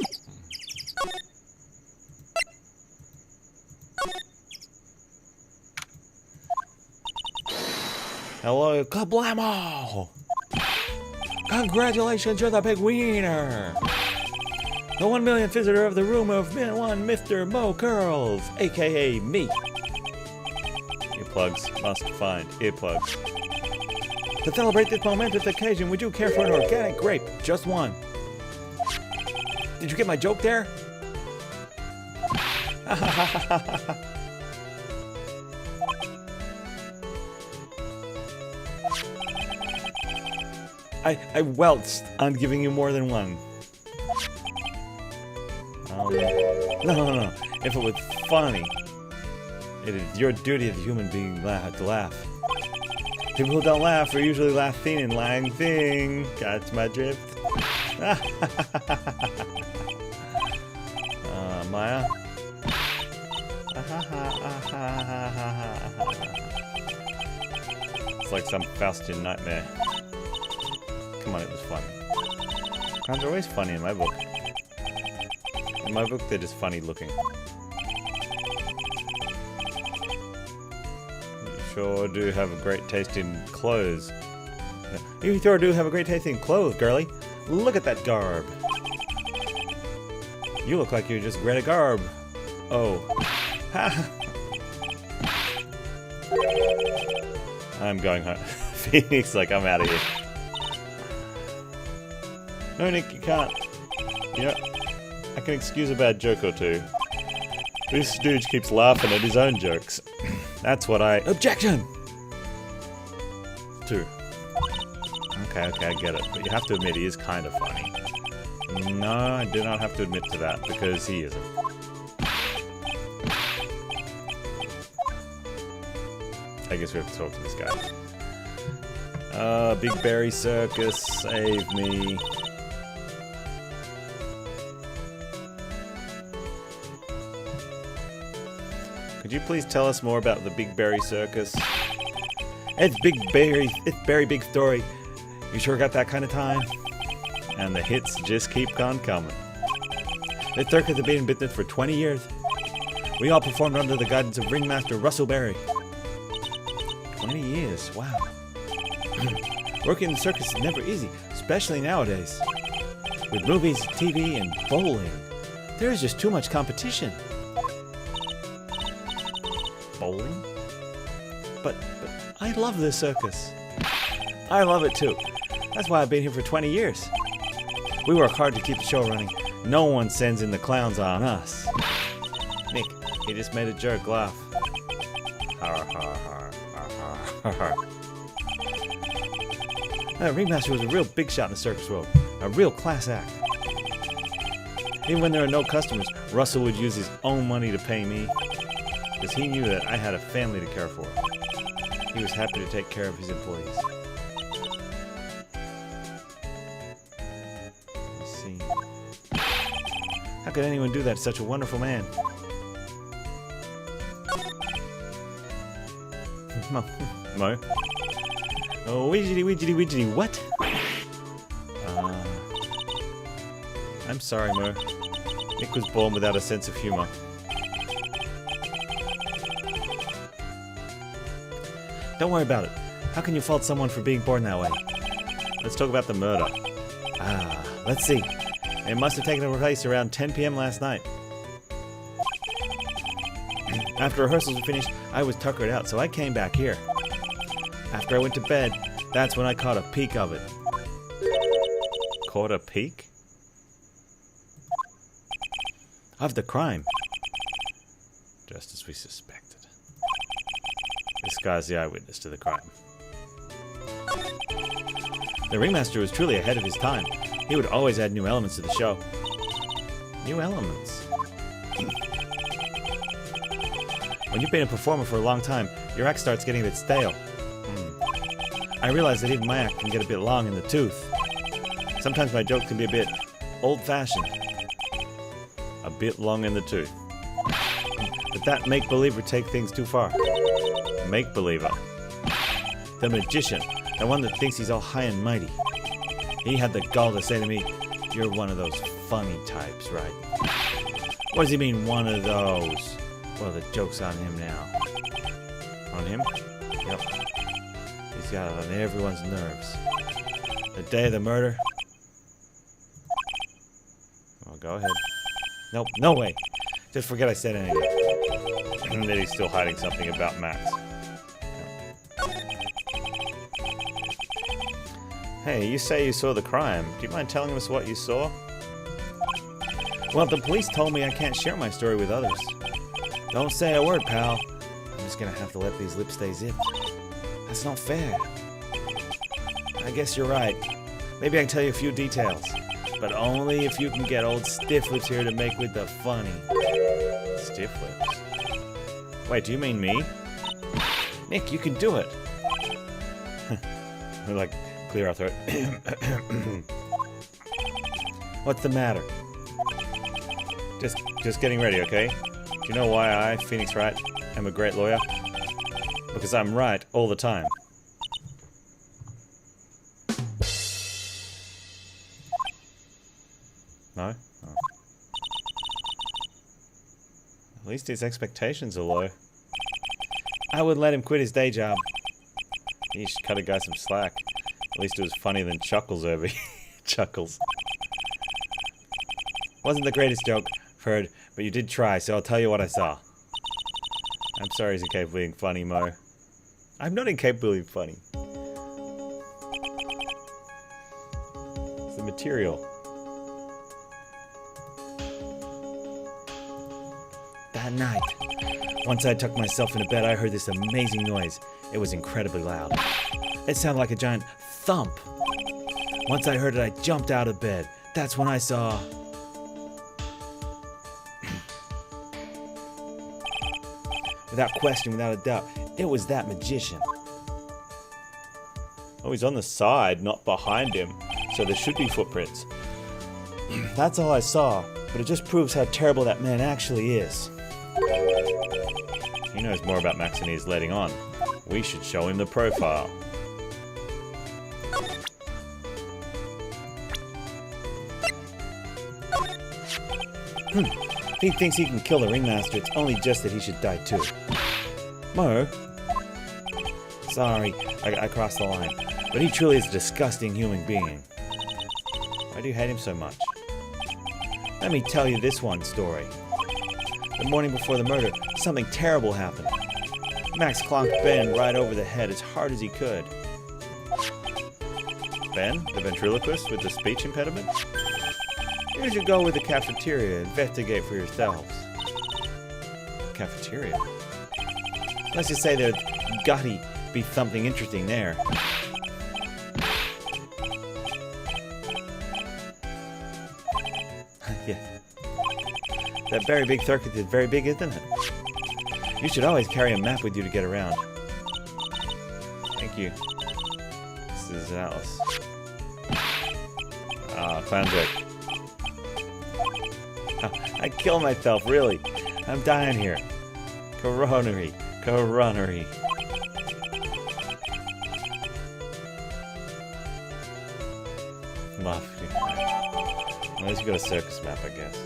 Hello, kablamo! Congratulations, you're the big wiener! The 1 millionth visitor of the room of one Mr. Mo Curls, aka me. Earplugs, must find earplugs. To celebrate this momentous occasion, would you care for an organic grape? Just one. Did you get my joke there? I welched on giving you more than one. No. If it was funny, it is your duty as a human being to laugh. People who don't laugh are usually laughing and lying thing. Catch my drift? Maya? It's like some Faustian nightmare. Come on, it was fun. Crimes are always funny in my book. In my book, they're just funny looking. You sure do have a great taste in clothes. You sure do have a great tasting clothes, girlie. Look at that garb. You look like you just Greta Garb. Oh. I'm going home. Phoenix, like, I'm out of here. No, Nick, you can't. Yeah, I can excuse a bad joke or two. This stooge keeps laughing at his own jokes. That's what I... Objection! 2. Okay, I get it. But you have to admit he is kind of funny. No, I do not have to admit to that, because he isn't. I guess we have to talk to this guy. Big Berry Circus, save me. Could you please tell us more about the Big Berry Circus? It's very big story. You sure got that kind of time? And the hits just keep on coming. The circus has been in business for 20 years. We all performed under the guidance of ringmaster Russell Berry. 20 years, wow. Working in the circus is never easy, especially nowadays. With movies, TV, and bowling, there is just too much competition. Bowling? But I love this circus. I love it too. That's why I've been here for 20 years. We work hard to keep the show running. No one sends in the clowns on us. Nick, he just made a jerk laugh. Har har har har har har. That ringmaster was a real big shot in the circus world. A real class act. Even when there are no customers, Russell would use his own money to pay me. Because he knew that I had a family to care for. He was happy to take care of his employees. Let's see. How could anyone do that to such a wonderful man? Mo? Oh, widgety, what? I'm sorry, Mo. Nick was born without a sense of humor. Don't worry about it. How can you fault someone for being born that way? Let's talk about the murder. Let's see. It must have taken place around 10 p.m. last night. After rehearsals were finished, I was tuckered out, so I came back here. After I went to bed, that's when I caught a peek of it. Caught a peek? Of the crime. Just as we suspected. This guy's the eyewitness to the crime. The ringmaster was truly ahead of his time. He would always add new elements to the show. New elements? When you've been a performer for a long time, your act starts getting a bit stale. I realize that even my act can get a bit long in the tooth. Sometimes my jokes can be a bit old-fashioned. A bit long in the tooth. But that make-believer take things too far. Make-believer. The magician. The one that thinks he's all high and mighty. He had the gall to say to me, "You're one of those funny types, right?" What does he mean, one of those? Well, the joke's on him now. On him? Yep. He's got it on everyone's nerves. The day of the murder? Oh, go ahead. Nope, no way. Just forget I said anything. And that he's still hiding something about Max. Hey, you say you saw the crime. Do you mind telling us what you saw? Well, the police told me I can't share my story with others. Don't say a word, pal. I'm just gonna have to let these lips stay zipped. That's not fair. I guess you're right. Maybe I can tell you a few details. But only if you can get old Stiff Lips here to make with the funny. Stiff Lips? Wait, do you mean me? Nick, you can do it. Like, clear our throat. What's the matter? Just getting ready, okay? Do you know why I, Phoenix Wright, am a great lawyer? Because I'm right all the time. No? Oh. At least his expectations are low. I would let him quit his day job. He should cut a guy some slack. At least it was funnier than Chuckles over here. Chuckles. Wasn't the greatest joke I've heard, but you did try, so I'll tell you what I saw. I'm sorry he's incapable of being funny, Mo. I'm not incapable of being funny. It's the material. That night, once I tucked myself into bed, I heard this amazing noise. It was incredibly loud. It sounded like a giant thump. Once I heard it, I jumped out of bed. That's when I saw... Without question, without a doubt, it was that magician. Oh, he's on the side, not behind him, so there should be footprints. That's all I saw, but it just proves how terrible that man actually is. He knows more about Max than he's letting on. We should show him the profile. If he thinks he can kill the ringmaster, it's only just that he should die too. Mo? Sorry, I crossed the line. But he truly is a disgusting human being. Why do you hate him so much? Let me tell you this one story. The morning before the murder, something terrible happened. Max clonked Ben right over the head as hard as he could. Ben, the ventriloquist with the speech impediment? You should go with the cafeteria and investigate for yourselves. Cafeteria? Let's just say there's gotta be something interesting there. Yeah. That very big circus is very big, isn't it? You should always carry a map with you to get around. Thank you. This is Alice. Clown joke. I kill myself, really. I'm dying here. Coronary. Coronary. Love. At least we got a circus map, I guess.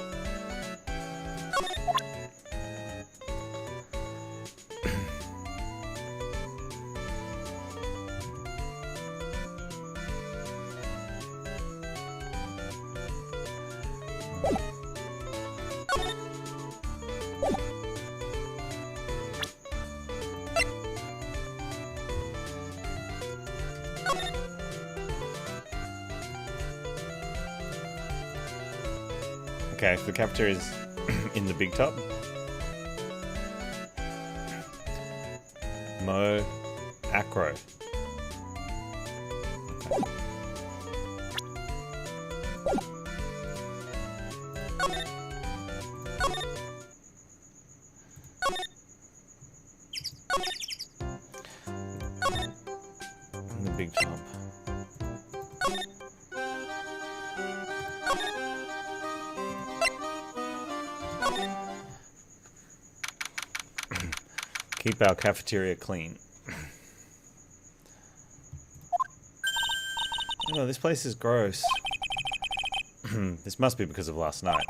Okay, so the cafeteria is in the big tub. Mo Acro. In the big tub. Keep our cafeteria clean. Oh, this place is gross. This must be because of last night.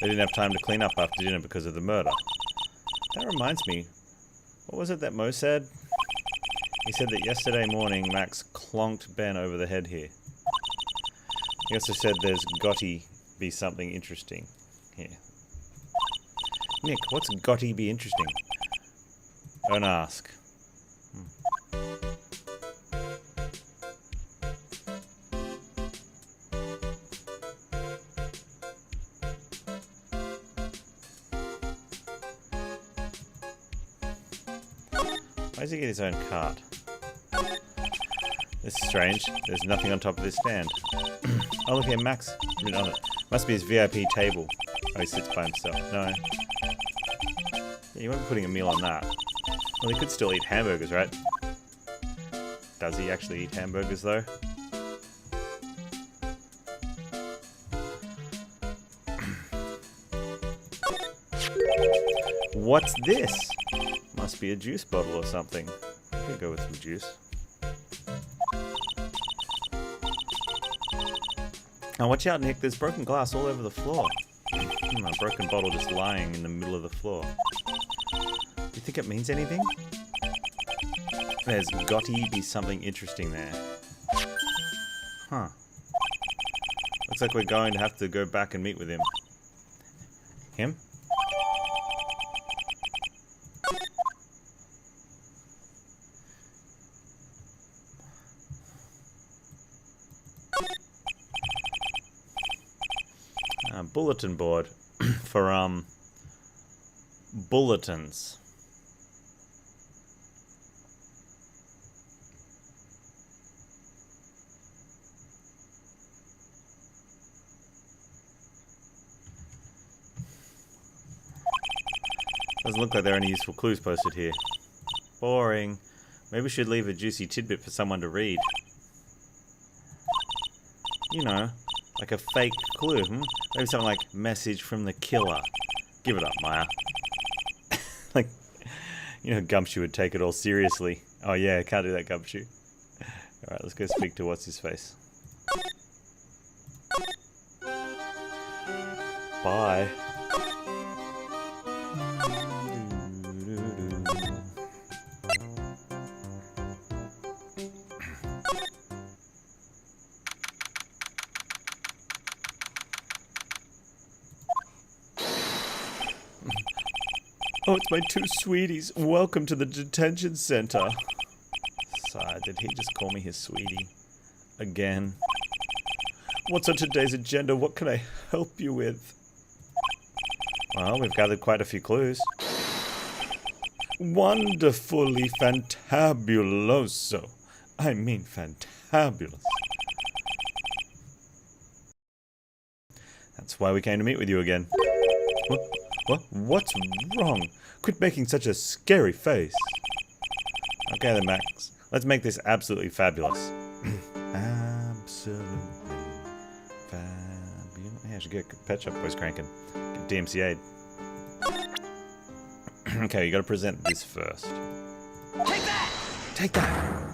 They didn't have time to clean up after dinner because of the murder. That reminds me. What was it that Mo said? He said that yesterday morning Max clonked Ben over the head here. He also said there's gotta be something interesting here. Nick, what's gotta be interesting? Don't ask. Why does he get his own cart? This is strange. There's nothing on top of this stand. Oh, look here, Max. Written on it. Must be his VIP table. Oh, he sits by himself. No. Yeah, you won't be putting a meal on that. Well, he could still eat hamburgers, right? Does he actually eat hamburgers, though? What's this? Must be a juice bottle or something. I could go with some juice. Now watch out, Nick. There's broken glass all over the floor. A broken bottle just lying in the middle of the floor. Do you think it means anything? There's gotta be something interesting there. Huh. Looks like we're going to have to go back and meet with him. Him? Bulletin board for bulletins. Doesn't look like there are any useful clues posted here. Boring. Maybe we should leave a juicy tidbit for someone to read. You know, like a fake clue, Maybe something like, message from the killer. Give it up, Maya. Like, you know, Gumshoe would take it all seriously. Oh yeah, can't do that, Gumshoe. Alright, let's go speak to what's-his-face. Bye. Oh, it's my two sweeties. Welcome to the detention center. Sigh, did he just call me his sweetie? Again. What's on today's agenda? What can I help you with? Well, we've gathered quite a few clues. Wonderfully fantabuloso. I mean fantabulous. That's why we came to meet with you again. What? What's wrong? Quit making such a scary face. Okay then, Max. Let's make this absolutely fabulous. Absolutely fabulous. Yeah, I should get Pet Shop Boys cranking. Get DMCA'd. Okay, you gotta present this first. Take that! Take that!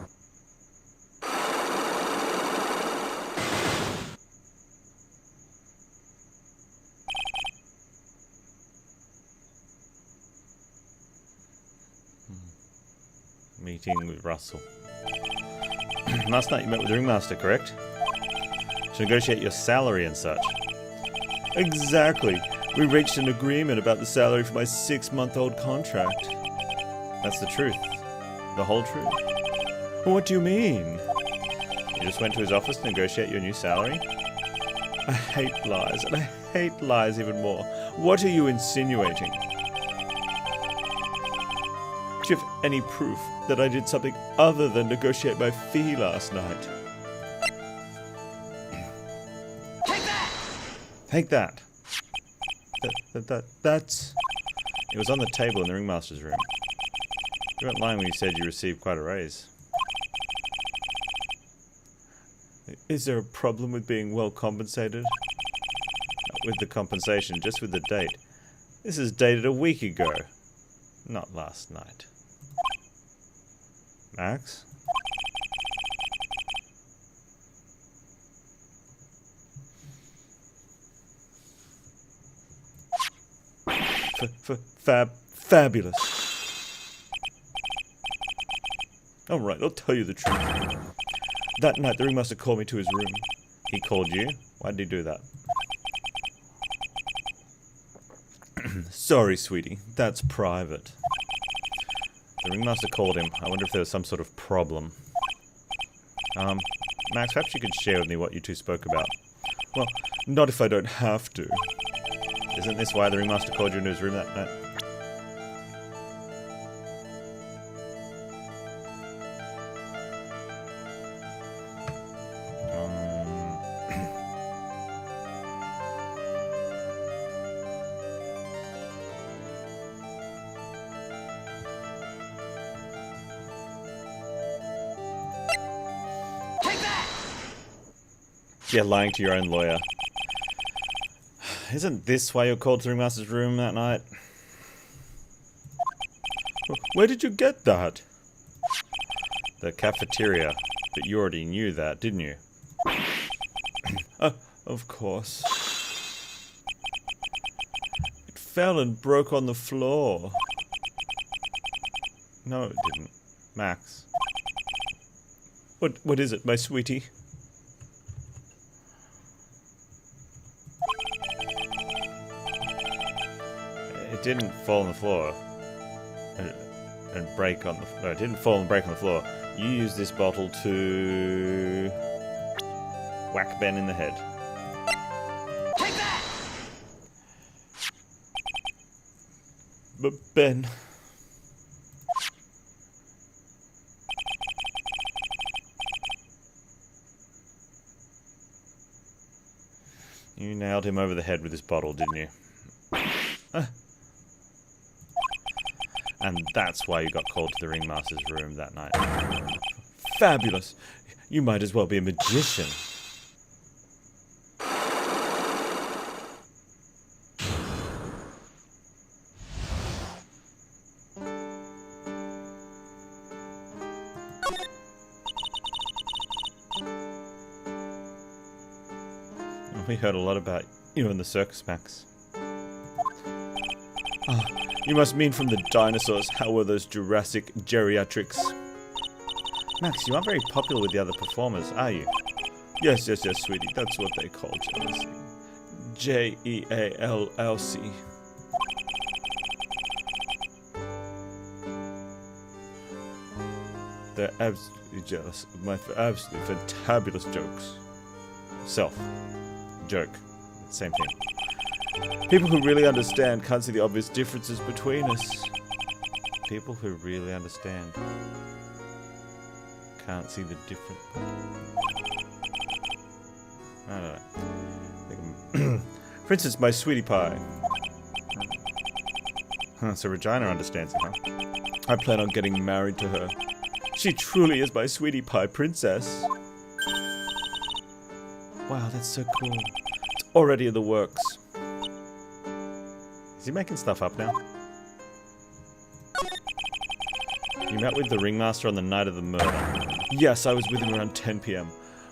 Meeting with Russell. Last night you met with the ringmaster, correct? To negotiate your salary and such. Exactly. We reached an agreement about the salary for my 6-month-old contract. That's the truth. The whole truth. What do you mean? You just went to his office to negotiate your new salary? I hate lies, and I hate lies even more. What are you insinuating? Do you have any proof that I did something other than negotiate my fee last night? Take that! Take that. That's... It was on the table in the ringmaster's room. You weren't lying when you said you received quite a raise. Is there a problem with being well compensated? Not with the compensation, just with the date. This is dated a week ago. Not last night. Max? Fabulous. Alright, I'll tell you the truth. That night, the ringmaster called me to his room. He called you? Why did he do that? Sorry, sweetie. That's private. The ringmaster called him. I wonder if there was some sort of problem. Max, perhaps you could share with me what you two spoke about. Well, not if I don't have to. Isn't this why the ringmaster called you into his room that night? Yeah, lying to your own lawyer. Isn't this why you're called to the ringmaster's room that night? Where did you get that? The cafeteria. But you already knew that, didn't you? Of course. It fell and broke on the floor. No, it didn't. Max. What is it, my sweetie? It didn't fall on the floor and break on the... No, it didn't fall and break on the floor. You used this bottle to whack Ben in the head. Take that! But Ben... You nailed him over the head with this bottle, didn't you? And that's why you got called to the ringmaster's room that night. Fabulous! You might as well be a magician. We heard a lot about you in the circus, Max. Ah, you must mean from the dinosaurs. How were those Jurassic geriatrics? Max, you aren't very popular with the other performers, are you? Yes, sweetie. That's what they call jealousy. Jealc. They're absolutely jealous of my absolutely fantabulous jokes. Self. Joke. Same thing. People who really understand can't see the obvious differences between us. People who really understand can't see the difference. I don't know. For instance, my sweetie pie. Huh, so Regina understands it, huh? I plan on getting married to her. She truly is my sweetie pie princess. Wow, that's so cool. It's already in the works. Is he making stuff up now? You met with the ringmaster on the night of the murder. Yes, I was with him around 10 p.m.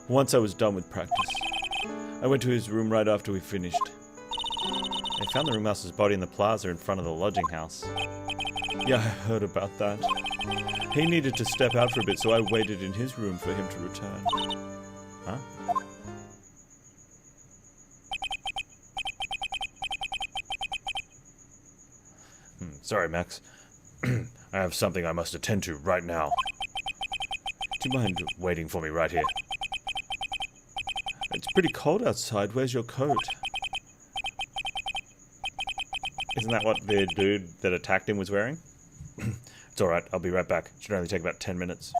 Once I was done with practice. I went to his room right after we finished. They found the ringmaster's body in the plaza in front of the lodging house. Yeah, I heard about that. He needed to step out for a bit, so I waited in his room for him to return. Huh? Sorry, Max. I have something I must attend to right now. Do you mind waiting for me right here? It's pretty cold outside. Where's your coat? Isn't that what the dude that attacked him was wearing? It's alright, I'll be right back. Should only take about 10 minutes.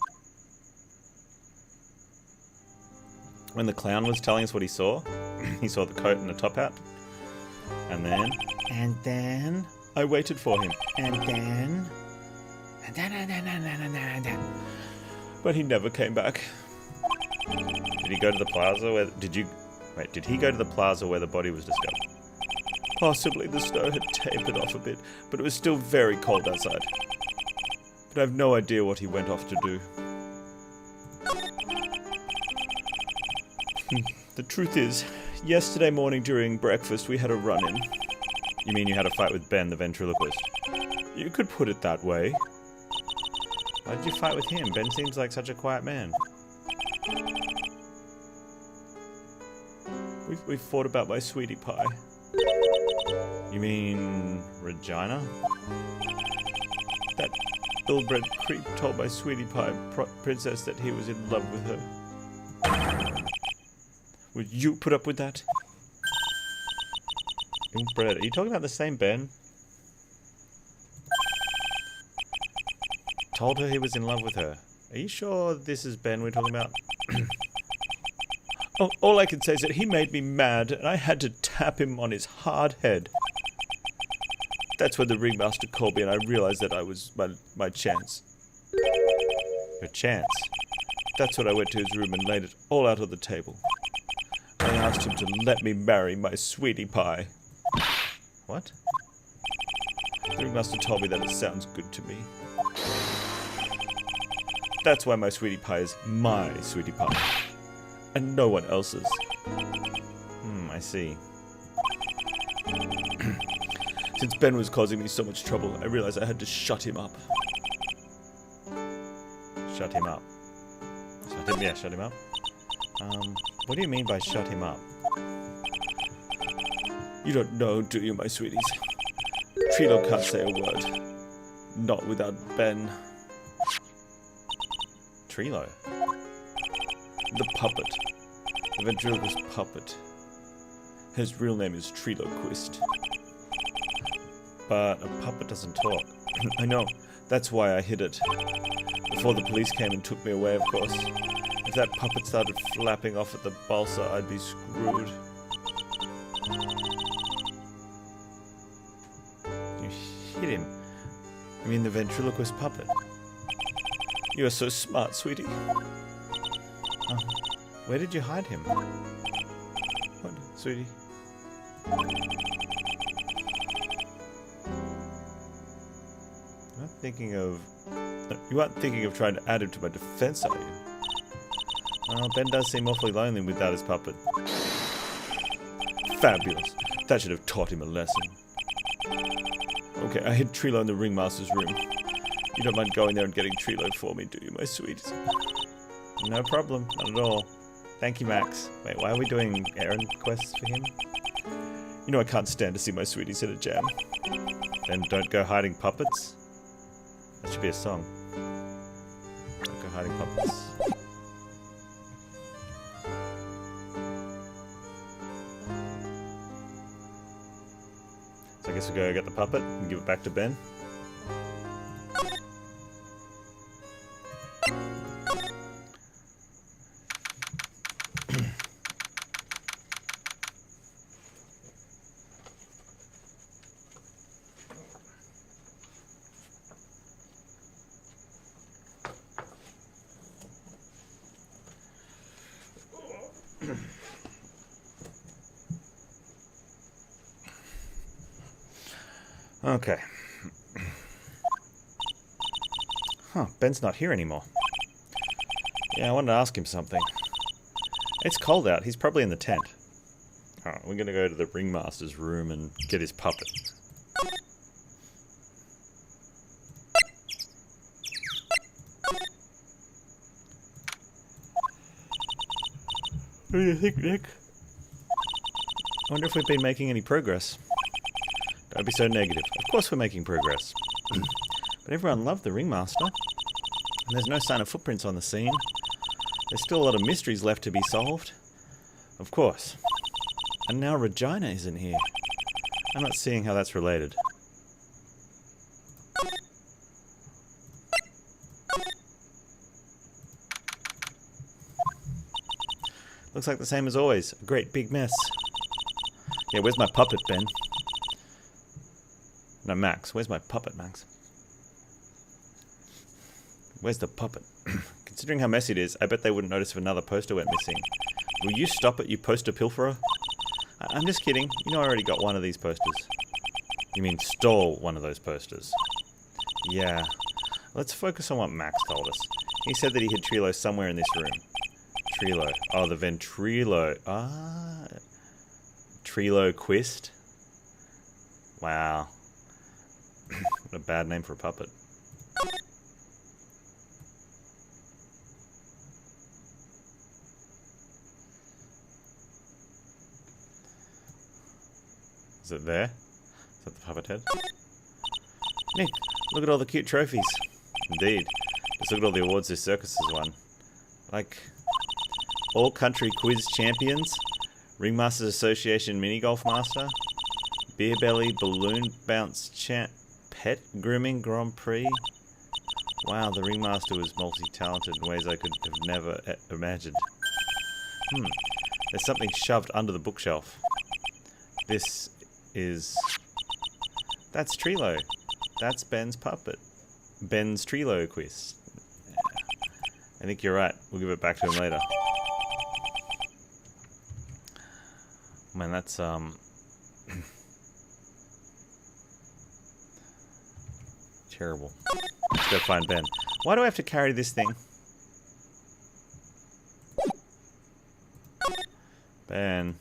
When the clown was telling us what he saw the coat and the top hat. And then... I waited for him. And then... But he never came back. Did he go to the plaza where... Did he go to the plaza where the body was discovered? Possibly the snow had tapered off a bit, but it was still very cold outside. But I have no idea what he went off to do. The truth is, yesterday morning during breakfast we had a run-in. You mean you had a fight with Ben, the ventriloquist? You could put it that way. Why did you fight with him? Ben seems like such a quiet man. We fought about my sweetie pie. You mean Regina? That ill-bred creep told my sweetie pie princess that he was in love with her. Would you put up with that? Ill-bred. Are you talking about the same Ben? Told her he was in love with her. Are you sure this is Ben we're talking about? Oh, all I can say is that he made me mad, and I had to tap him on his hard head. That's when the ringmaster called me, and I realized that I was my chance. Your chance? That's when I went to his room and laid it all out on the table. I asked him to let me marry my sweetie pie. What? The ringmaster told me that it sounds good to me. That's why my sweetie pie is my sweetie pie. And no one else's. I see. Since Ben was causing me so much trouble, I realized I had to shut him up. Shut him up? Shut him up? What do you mean by shut him up? You don't know, do you, my sweeties? Trilo can't say a word. Not without Ben. Trilo? The puppet. The ventriloquist puppet. His real name is Triloquist. But a puppet doesn't talk. I know. That's why I hid it. Before the police came and took me away, of course. If that puppet started flapping off at the balsa, I'd be screwed. You hid him? You mean the ventriloquist puppet? You are so smart, sweetie. Where did you hide him? What, sweetie? You aren't thinking of trying to add him to my defense, are you? Well, Ben does seem awfully lonely without his puppet. Fabulous. That should have taught him a lesson. Okay, I hid Trilo in the ringmaster's room. You don't mind going there and getting Trilo for me, do you, my sweet? No problem, not at all. Thank you, Max. Wait, why are we doing errand quests for him? You know I can't stand to see my sweeties in a jam. Then don't go hiding puppets? That should be a song. Don't go hiding puppets. So I guess we'll go get the puppet and give it back to Ben. Okay. Huh, Ben's not here anymore. Yeah, I wanted to ask him something. It's cold out. He's probably in the tent. Alright, we're gonna go to the ringmaster's room and get his puppet. What do you think, Nick? I wonder if we've been making any progress. Don't be so negative. Of course we're making progress. But everyone loved the ringmaster. And there's no sign of footprints on the scene. There's still a lot of mysteries left to be solved. Of course. And now Regina isn't here. I'm not seeing how that's related. Looks like the same as always. A great big mess. Yeah, where's my puppet, Ben? No, Max. Where's my puppet, Max? Where's the puppet? Considering how messy it is, I bet they wouldn't notice if another poster went missing. Will you stop it, you poster pilferer? I'm just kidding. You know I already got one of these posters. You mean stole one of those posters? Yeah. Let's focus on what Max told us. He said that he hid Trilo somewhere in this room. Trilo. Oh, the ventrilo. Ah. Triloquist. Wow. What a bad name for a puppet. Is it there? Is that the puppet head? Nick, look at all the cute trophies. Indeed. Just look at all the awards this circus has won. Like, all country quiz champions, Ringmasters Association mini golf master, beer belly balloon bounce champ, pet grooming Grand Prix. Wow, the ringmaster was multi-talented in ways I could have never imagined. There's something shoved under the bookshelf. This is... That's Trilo. That's Ben's puppet. Ben's Triloquist. I think you're right. We'll give it back to him later. Man, that's terrible. Let's go find Ben. Why do I have to carry this thing? Ben.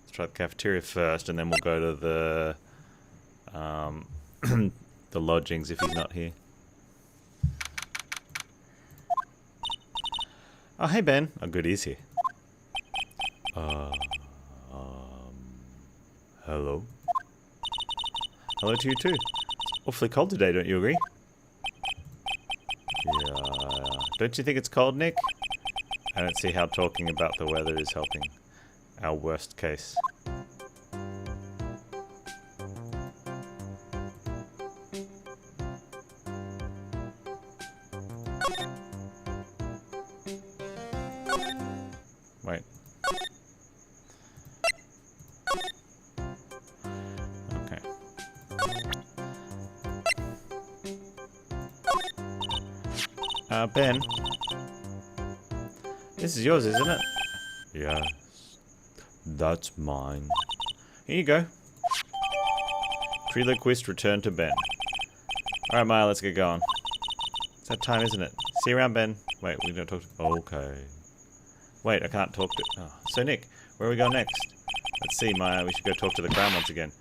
Let's try the cafeteria first, and then we'll go to the the lodgings if he's not here. Oh, hey Ben. Oh, good, he's here. Hello? Hello to you too. It's awfully cold today, don't you agree? Yeah. Don't you think it's cold, Nick? I don't see how talking about the weather is helping our worst case. Wait. Okay. Ben. This is yours, isn't it? Yes. That's mine. Here you go. Trilo quest returned to Ben. Alright, Maya, let's get going. It's that time, isn't it? See you around, Ben. Wait, we don't talk to... Okay. Wait, I can't talk to... Oh. So, Nick, where are we going next? Let's see, Maya. We should go talk to the clown once again.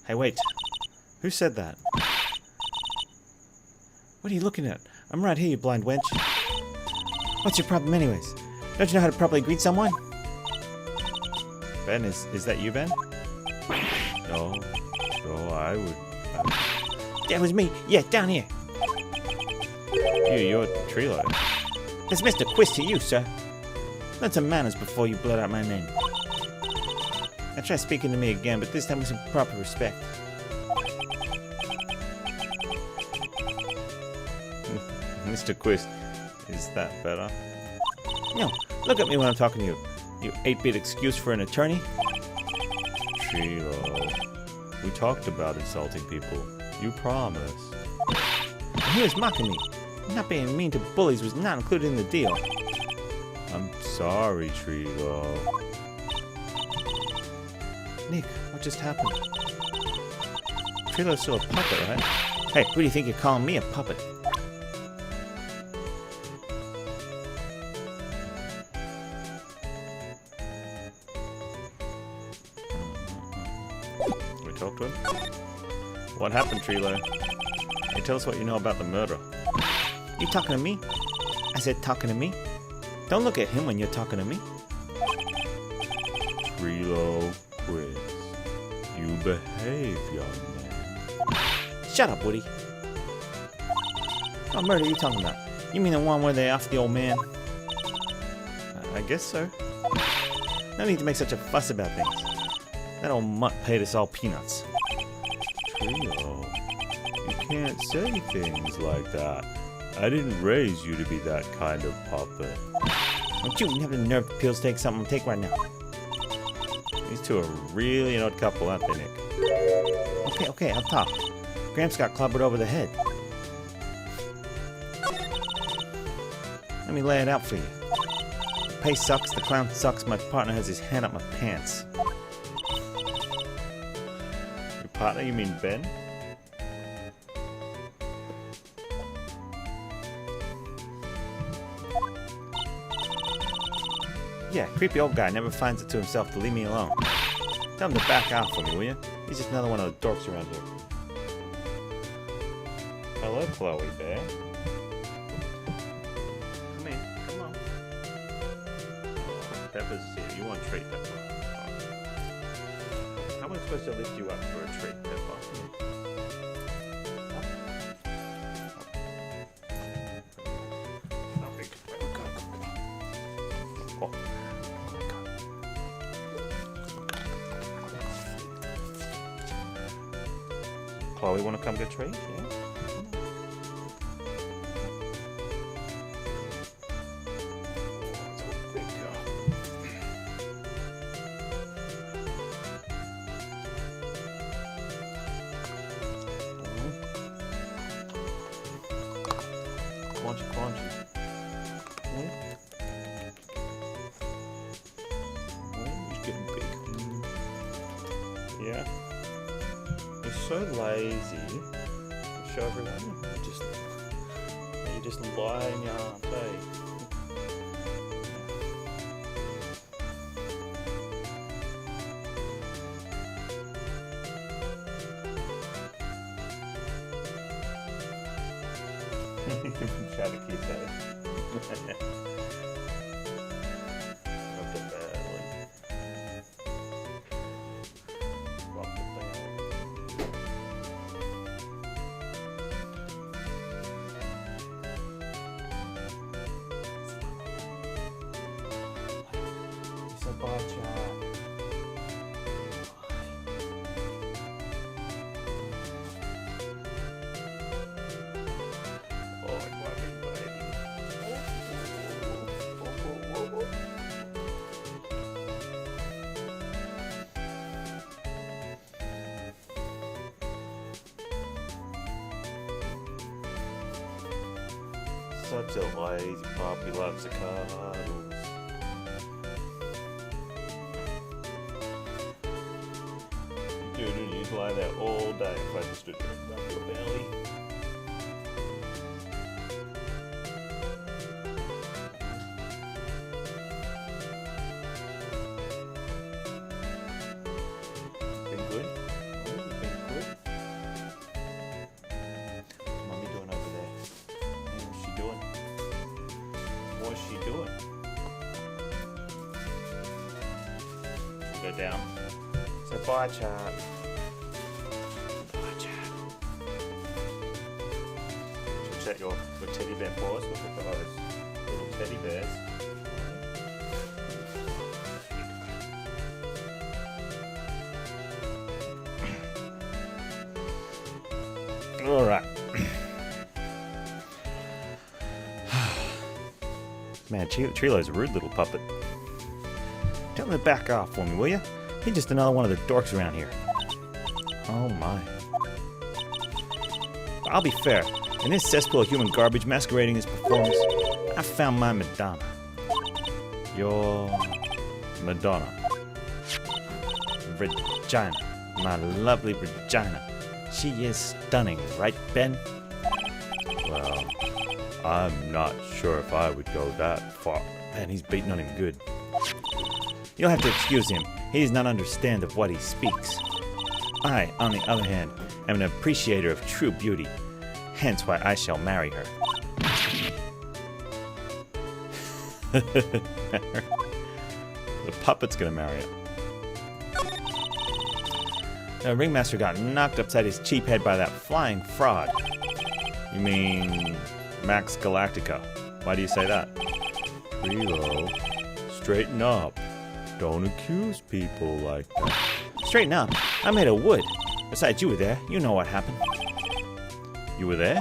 Hey, wait. Who said that? What are you looking at? I'm right here, you blind wench. What's your problem anyways? Don't you know how to properly greet someone? Ben, is that you, Ben? No. No, I would... That was me. Yeah, down here. You're Trilo. That's Mr. Quist to you, sir. Learn some manners before you blurt out my name. Now try speaking to me again, but this time with some proper respect. Mr. Quist, is that better? No, look at me when I'm talking to you. You 8-bit excuse for an attorney? Trilo, we talked about insulting people. You promised. And he was mocking me. Not being mean to bullies was not included in the deal. I'm sorry, Trilo. Nick, what just happened? Trilo's still a puppet, right? Hey, who do you think you're calling me a puppet? Can we talk to him? What happened, Trilo? Hey, tell us what you know about the murder. You talking to me? I said talking to me. Don't look at him when you're talking to me. Trilo Quiz. You behave, young man. Shut up, Woody. What murder are you talking about? You mean the one where they off the old man? I guess so. No need to make such a fuss about things. That old mutt paid us all peanuts. Trilo, you can't say things like that. I didn't raise you to be that kind of puppet. Don't you have the nerve to pills take something to take right now? These two are really an odd couple, aren't they, Nick? Okay, I'll talk. Gramps got clobbered over the head. Let me lay it out for you. The pay sucks, the clown sucks, my partner has his hand up my pants. Your partner, you mean Ben? Yeah, creepy old guy never finds it to himself to leave me alone. Tell him to back out for me, will you? He's just another one of the dorks around here. Hello, Chloe Bear. Come in, come on. Pepper's here. You want a treat, Pepper? How am I supposed to lift you up for a treat, Pepper? Chloe, want to come get a treat? Yeah. Crunchy. He's getting big. Yeah. You're so lazy. Show everyone. You just lie in your arms, eh? Try to keep that. Not that bad. such a lazy puppy, loves the cuddles. Dude, you just lie there all day if I just stood there and rub your belly. Been good? Oh, been good? What's Mommy doing over there? What's she doing? What's she doing? Go down. Say bye, chat. Bye, chat. Check your teddy bear paws. Look at those little teddy bears. All right. Man, Trilo's a rude little puppet. Tell him to back off for me, will you? He's just another one of the dorks around here. Oh my. I'll be fair. In this cesspool of human garbage masquerading as performance, I found my Madonna. Your Madonna. Regina. My lovely Regina. She is stunning, right, Ben? Well, I'm not sure if I would go that far. Man, he's beating on him good. You'll have to excuse him. He does not understand of what he speaks. I, on the other hand, am an appreciator of true beauty. Hence why I shall marry her. The puppet's gonna marry her. The ringmaster got knocked upside his cheap head by that flying fraud. You mean Max Galactica? Why do you say that? Trilo, straighten up. Don't accuse people like that. Straighten up? I'm made of wood. Besides, you were there. You know what happened. You were there?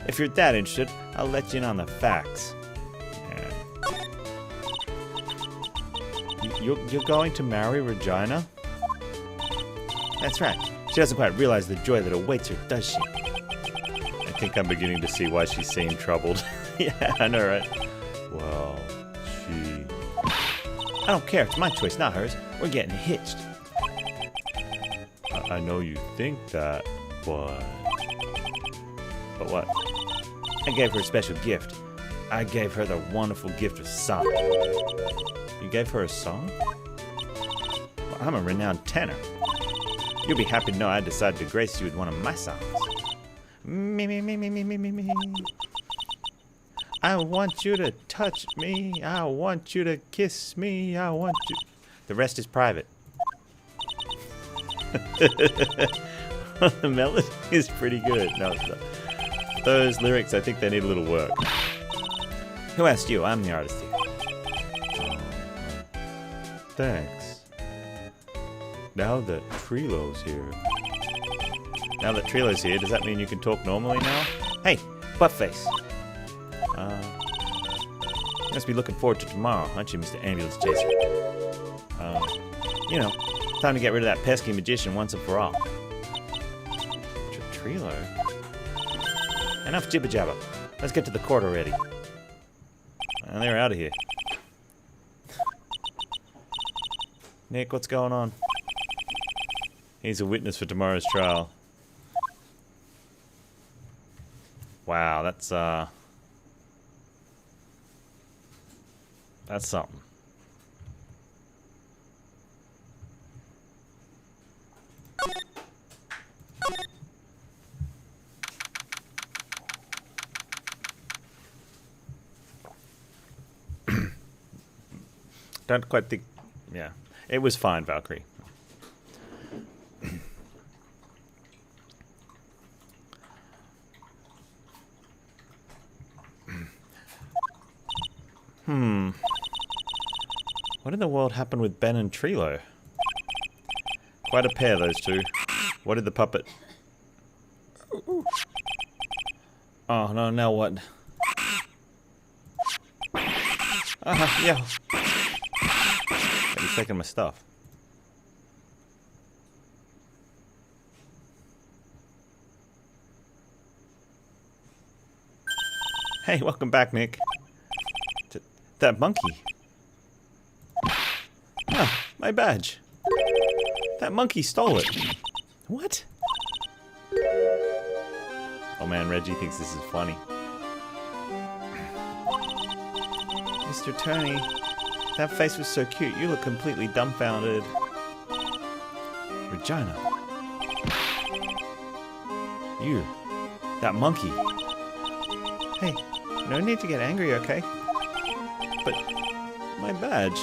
If you're that interested, I'll let you in on the facts. Yeah. You're going to marry Regina? That's right. She doesn't quite realize the joy that awaits her, does she? I think I'm beginning to see why she seemed troubled. Yeah, I know, right? Well, she... I don't care. It's my choice, not hers. We're getting hitched. I know you think that, but... But what? I gave her a special gift. I gave her the wonderful gift of song. You gave her a song? Well, I'm a renowned tenor. You'll be happy to know I decided to grace you with one of my songs. Me, me, me, me, me, me, me, me. I want you to touch me. I want you to kiss me. I want you... The rest is private. The melody is pretty good. No, it's not. Those lyrics, I think they need a little work. Who asked you? I'm the artist here. Thanks. Now that Trilo's here. Now that Trilo's here, does that mean you can talk normally now? Hey, buttface. You must be looking forward to tomorrow, aren't you, Mr. Ambulance Chaser? You know, time to get rid of that pesky magician once and for all. Trilo? Enough jibber jabber. Let's get to the court already. And they're out of here. Nick, what's going on? He's a witness for tomorrow's trial. Wow, that's something. Don't quite think... Yeah. It was fine, Valkyrie. What in the world happened with Ben and Trilo? Quite a pair, those two. What did the puppet... Oh, no, now what? Yeah. He's taking my stuff. Hey, welcome back, Nick. That monkey. Ah, my badge. That monkey stole it. What? Oh man, Reggie thinks this is funny. Mr. Tony, that face was so cute. You look completely dumbfounded. Regina. You. That monkey. Hey, no need to get angry, okay? But my badge.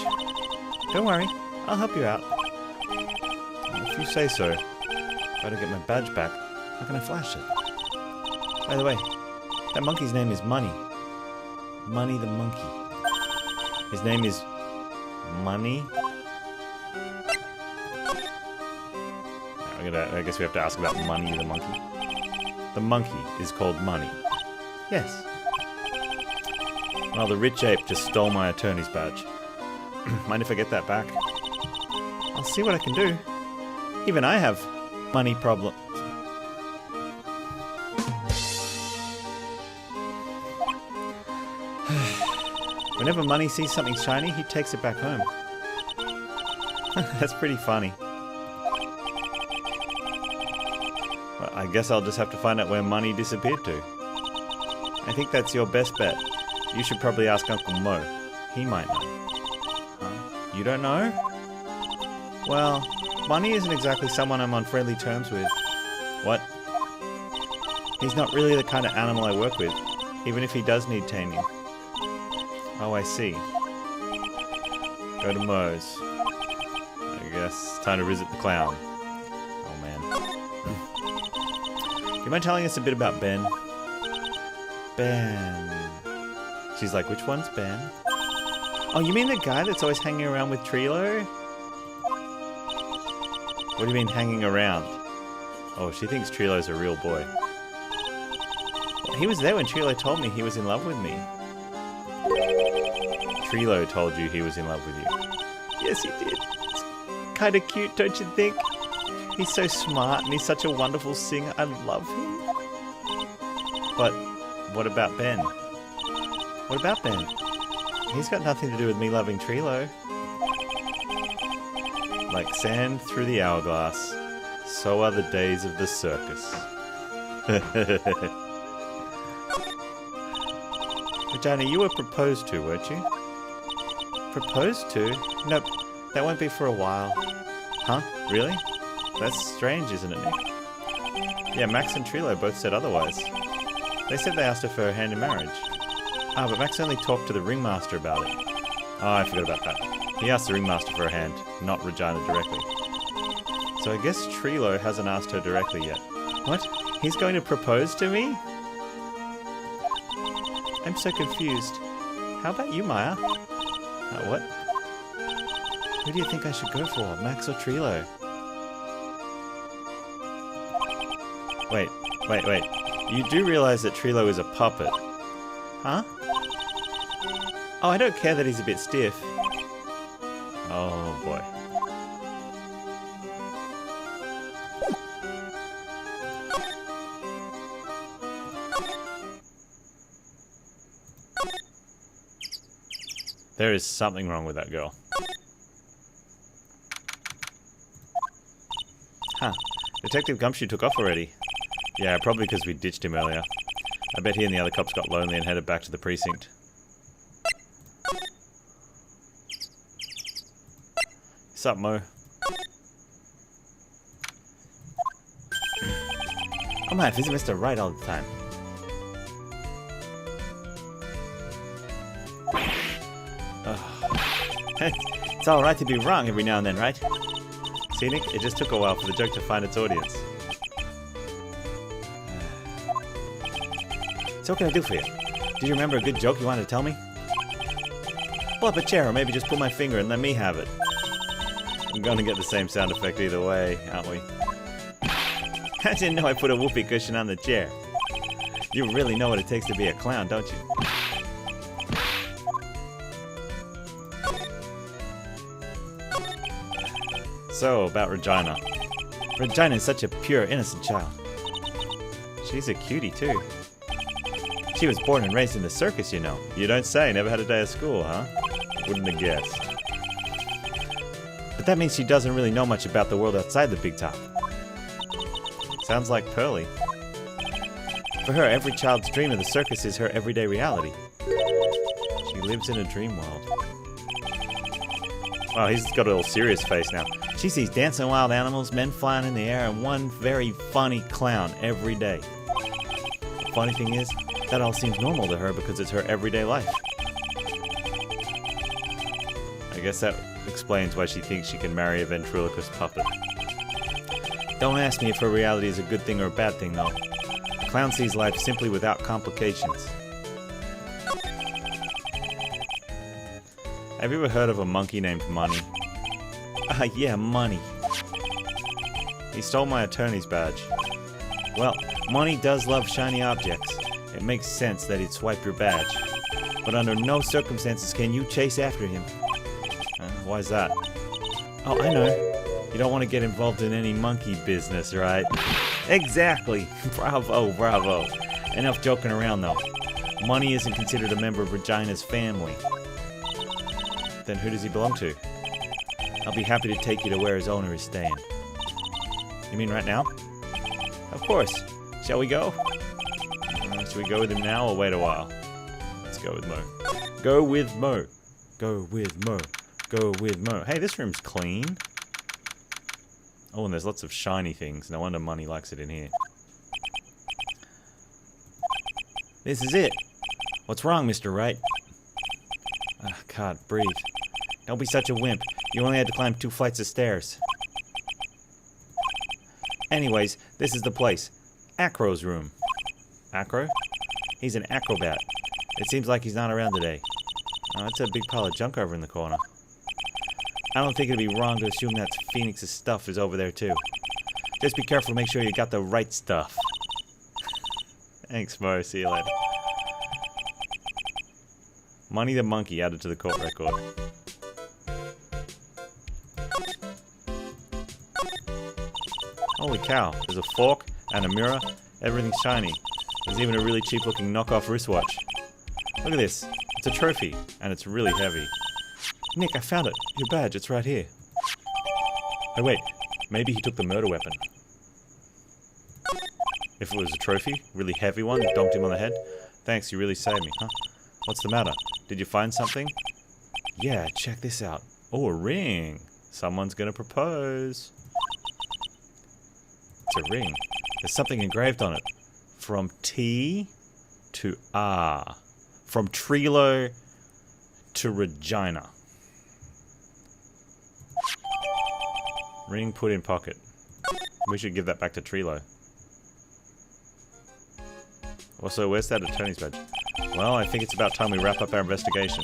Don't worry, I'll help you out. If you say so. Gotta get my badge back. How can I flash it? By the way, that monkey's name is Money. Money the monkey. His name is Money. I guess we have to ask about Money the monkey. The monkey is called Money. Yes. Well, the rich ape just stole my attorney's badge. Mind if I get that back? I'll see what I can do. Even I have money problems. Whenever Money sees something shiny, he takes it back home. That's pretty funny. Well, I guess I'll just have to find out where Money disappeared to. I think that's your best bet. You should probably ask Uncle Mo. He might know. Huh? You don't know? Well, Money isn't exactly someone I'm on friendly terms with. What? He's not really the kind of animal I work with, even if he does need taming. Oh, I see. Go to Moe's. I guess time to visit the clown. Oh, man. Do you mind telling us a bit about Ben? Ben. She's like, which one's Ben? Oh, you mean the guy that's always hanging around with Trilo? What do you mean, hanging around? Oh, she thinks Trilo's a real boy. Well, he was there when Trilo told me he was in love with me. Trilo told you he was in love with you. Yes, he did. It's kind of cute, don't you think? He's so smart and he's such a wonderful singer. I love him. But what about Ben? What about Ben? He's got nothing to do with me loving Trilo. Like sand through the hourglass, so are the days of the circus. Regina, you were proposed to, weren't you? Proposed to? Nope, that won't be for a while. Huh? Really? That's strange, isn't it, Nick? Yeah, Max and Trilo both said otherwise. They said they asked her for her hand in marriage. Ah, but Max only talked to the ringmaster about it. Oh, I forgot about that. He asked the ringmaster for a hand, not Regina directly. So I guess Trilo hasn't asked her directly yet. What? He's going to propose to me? I'm so confused. How about you, Maya? What? Who do you think I should go for, Max or Trilo? Wait. You do realize that Trilo is a puppet? Huh? Oh, I don't care that he's a bit stiff. Oh, boy. There is something wrong with that girl. Huh. Detective Gumshoe took off already. Yeah, probably because we ditched him earlier. I bet he and the other cops got lonely and headed back to the precinct. What's up, Mo? I might visit Mr. Wright all the time. It's alright to be wrong every now and then, right? See, Nick, it just took a while for the joke to find its audience. So what can I do for you? Do you remember a good joke you wanted to tell me? Pull up a chair or maybe just pull my finger and let me have it. I'm gonna get the same sound effect either way, aren't we? I didn't know I put a whoopee cushion on the chair. You really know what it takes to be a clown, don't you? So, about Regina. Regina is such a pure, innocent child. She's a cutie, too. She was born and raised in the circus, you know. You don't say. Never had a day of school, huh? Wouldn't have guessed. But that means she doesn't really know much about the world outside the big top. Sounds like Pearly. For her, every child's dream of the circus is her everyday reality. She lives in a dream world. Oh, he's got a little serious face now. She sees dancing wild animals, men flying in the air, and one very funny clown every day. The funny thing is, that all seems normal to her because it's her everyday life. I guess that explains why she thinks she can marry a ventriloquist puppet. Don't ask me if her reality is a good thing or a bad thing, though. The clown sees life simply without complications. Have you ever heard of a monkey named Money? Yeah, Money. He stole my attorney's badge. Well, Money does love shiny objects. It makes sense that he'd swipe your badge. But under no circumstances can you chase after him. Why's that? Oh, I know. You don't want to get involved in any monkey business, right? Exactly. Bravo, bravo. Enough joking around, though. Money isn't considered a member of Regina's family. Then who does he belong to? I'll be happy to take you to where his owner is staying. You mean right now? Of course. Shall we go? Should we go with him now or wait a while? Let's go with Mo. Go with Mo. Go with Mo. Go with Mo. Hey, this room's clean. Oh, and there's lots of shiny things. No wonder Money likes it in here. This is it. What's wrong, Mr. Wright? God, breathe. Don't be such a wimp. You only had to climb 2 flights of stairs. Anyways, this is the place. Acro's room. Acro? He's an acrobat. It seems like he's not around today. Oh, that's a big pile of junk over in the corner. I don't think it'd be wrong to assume that Phoenix's stuff is over there too. Just be careful to make sure you got the right stuff. Thanks, Mo. See you later. Money the monkey added to the court record. Holy cow, there's a fork and a mirror, everything's shiny. There's even a really cheap looking knockoff wristwatch. Look at this, it's a trophy, and it's really heavy. Nick, I found it, your badge, it's right here. Oh wait, maybe he took the murder weapon. If it was a trophy, really heavy one, that donked him on the head. Thanks, you really saved me, huh? What's the matter? Did you find something? Yeah, check this out. Oh, a ring. Someone's gonna propose. It's a ring. There's something engraved on it. From T to R. From Trilo to Regina. Ring put in pocket. We should give that back to Trilo. Also, where's that attorney's badge? Well, I think it's about time we wrap up our investigation.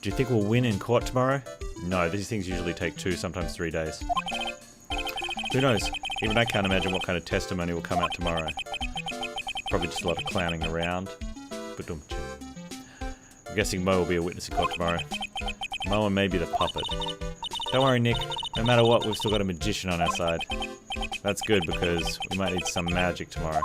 Do you think we'll win in court tomorrow? No, these things usually take 2, sometimes 3 days. Who knows? Even I can't imagine what kind of testimony will come out tomorrow. Probably just a lot of clowning around. I'm guessing Mo will be a witness in court tomorrow. Mo and maybe the puppet. Don't worry, Nick. No matter what, we've still got a magician on our side. That's good because we might need some magic tomorrow.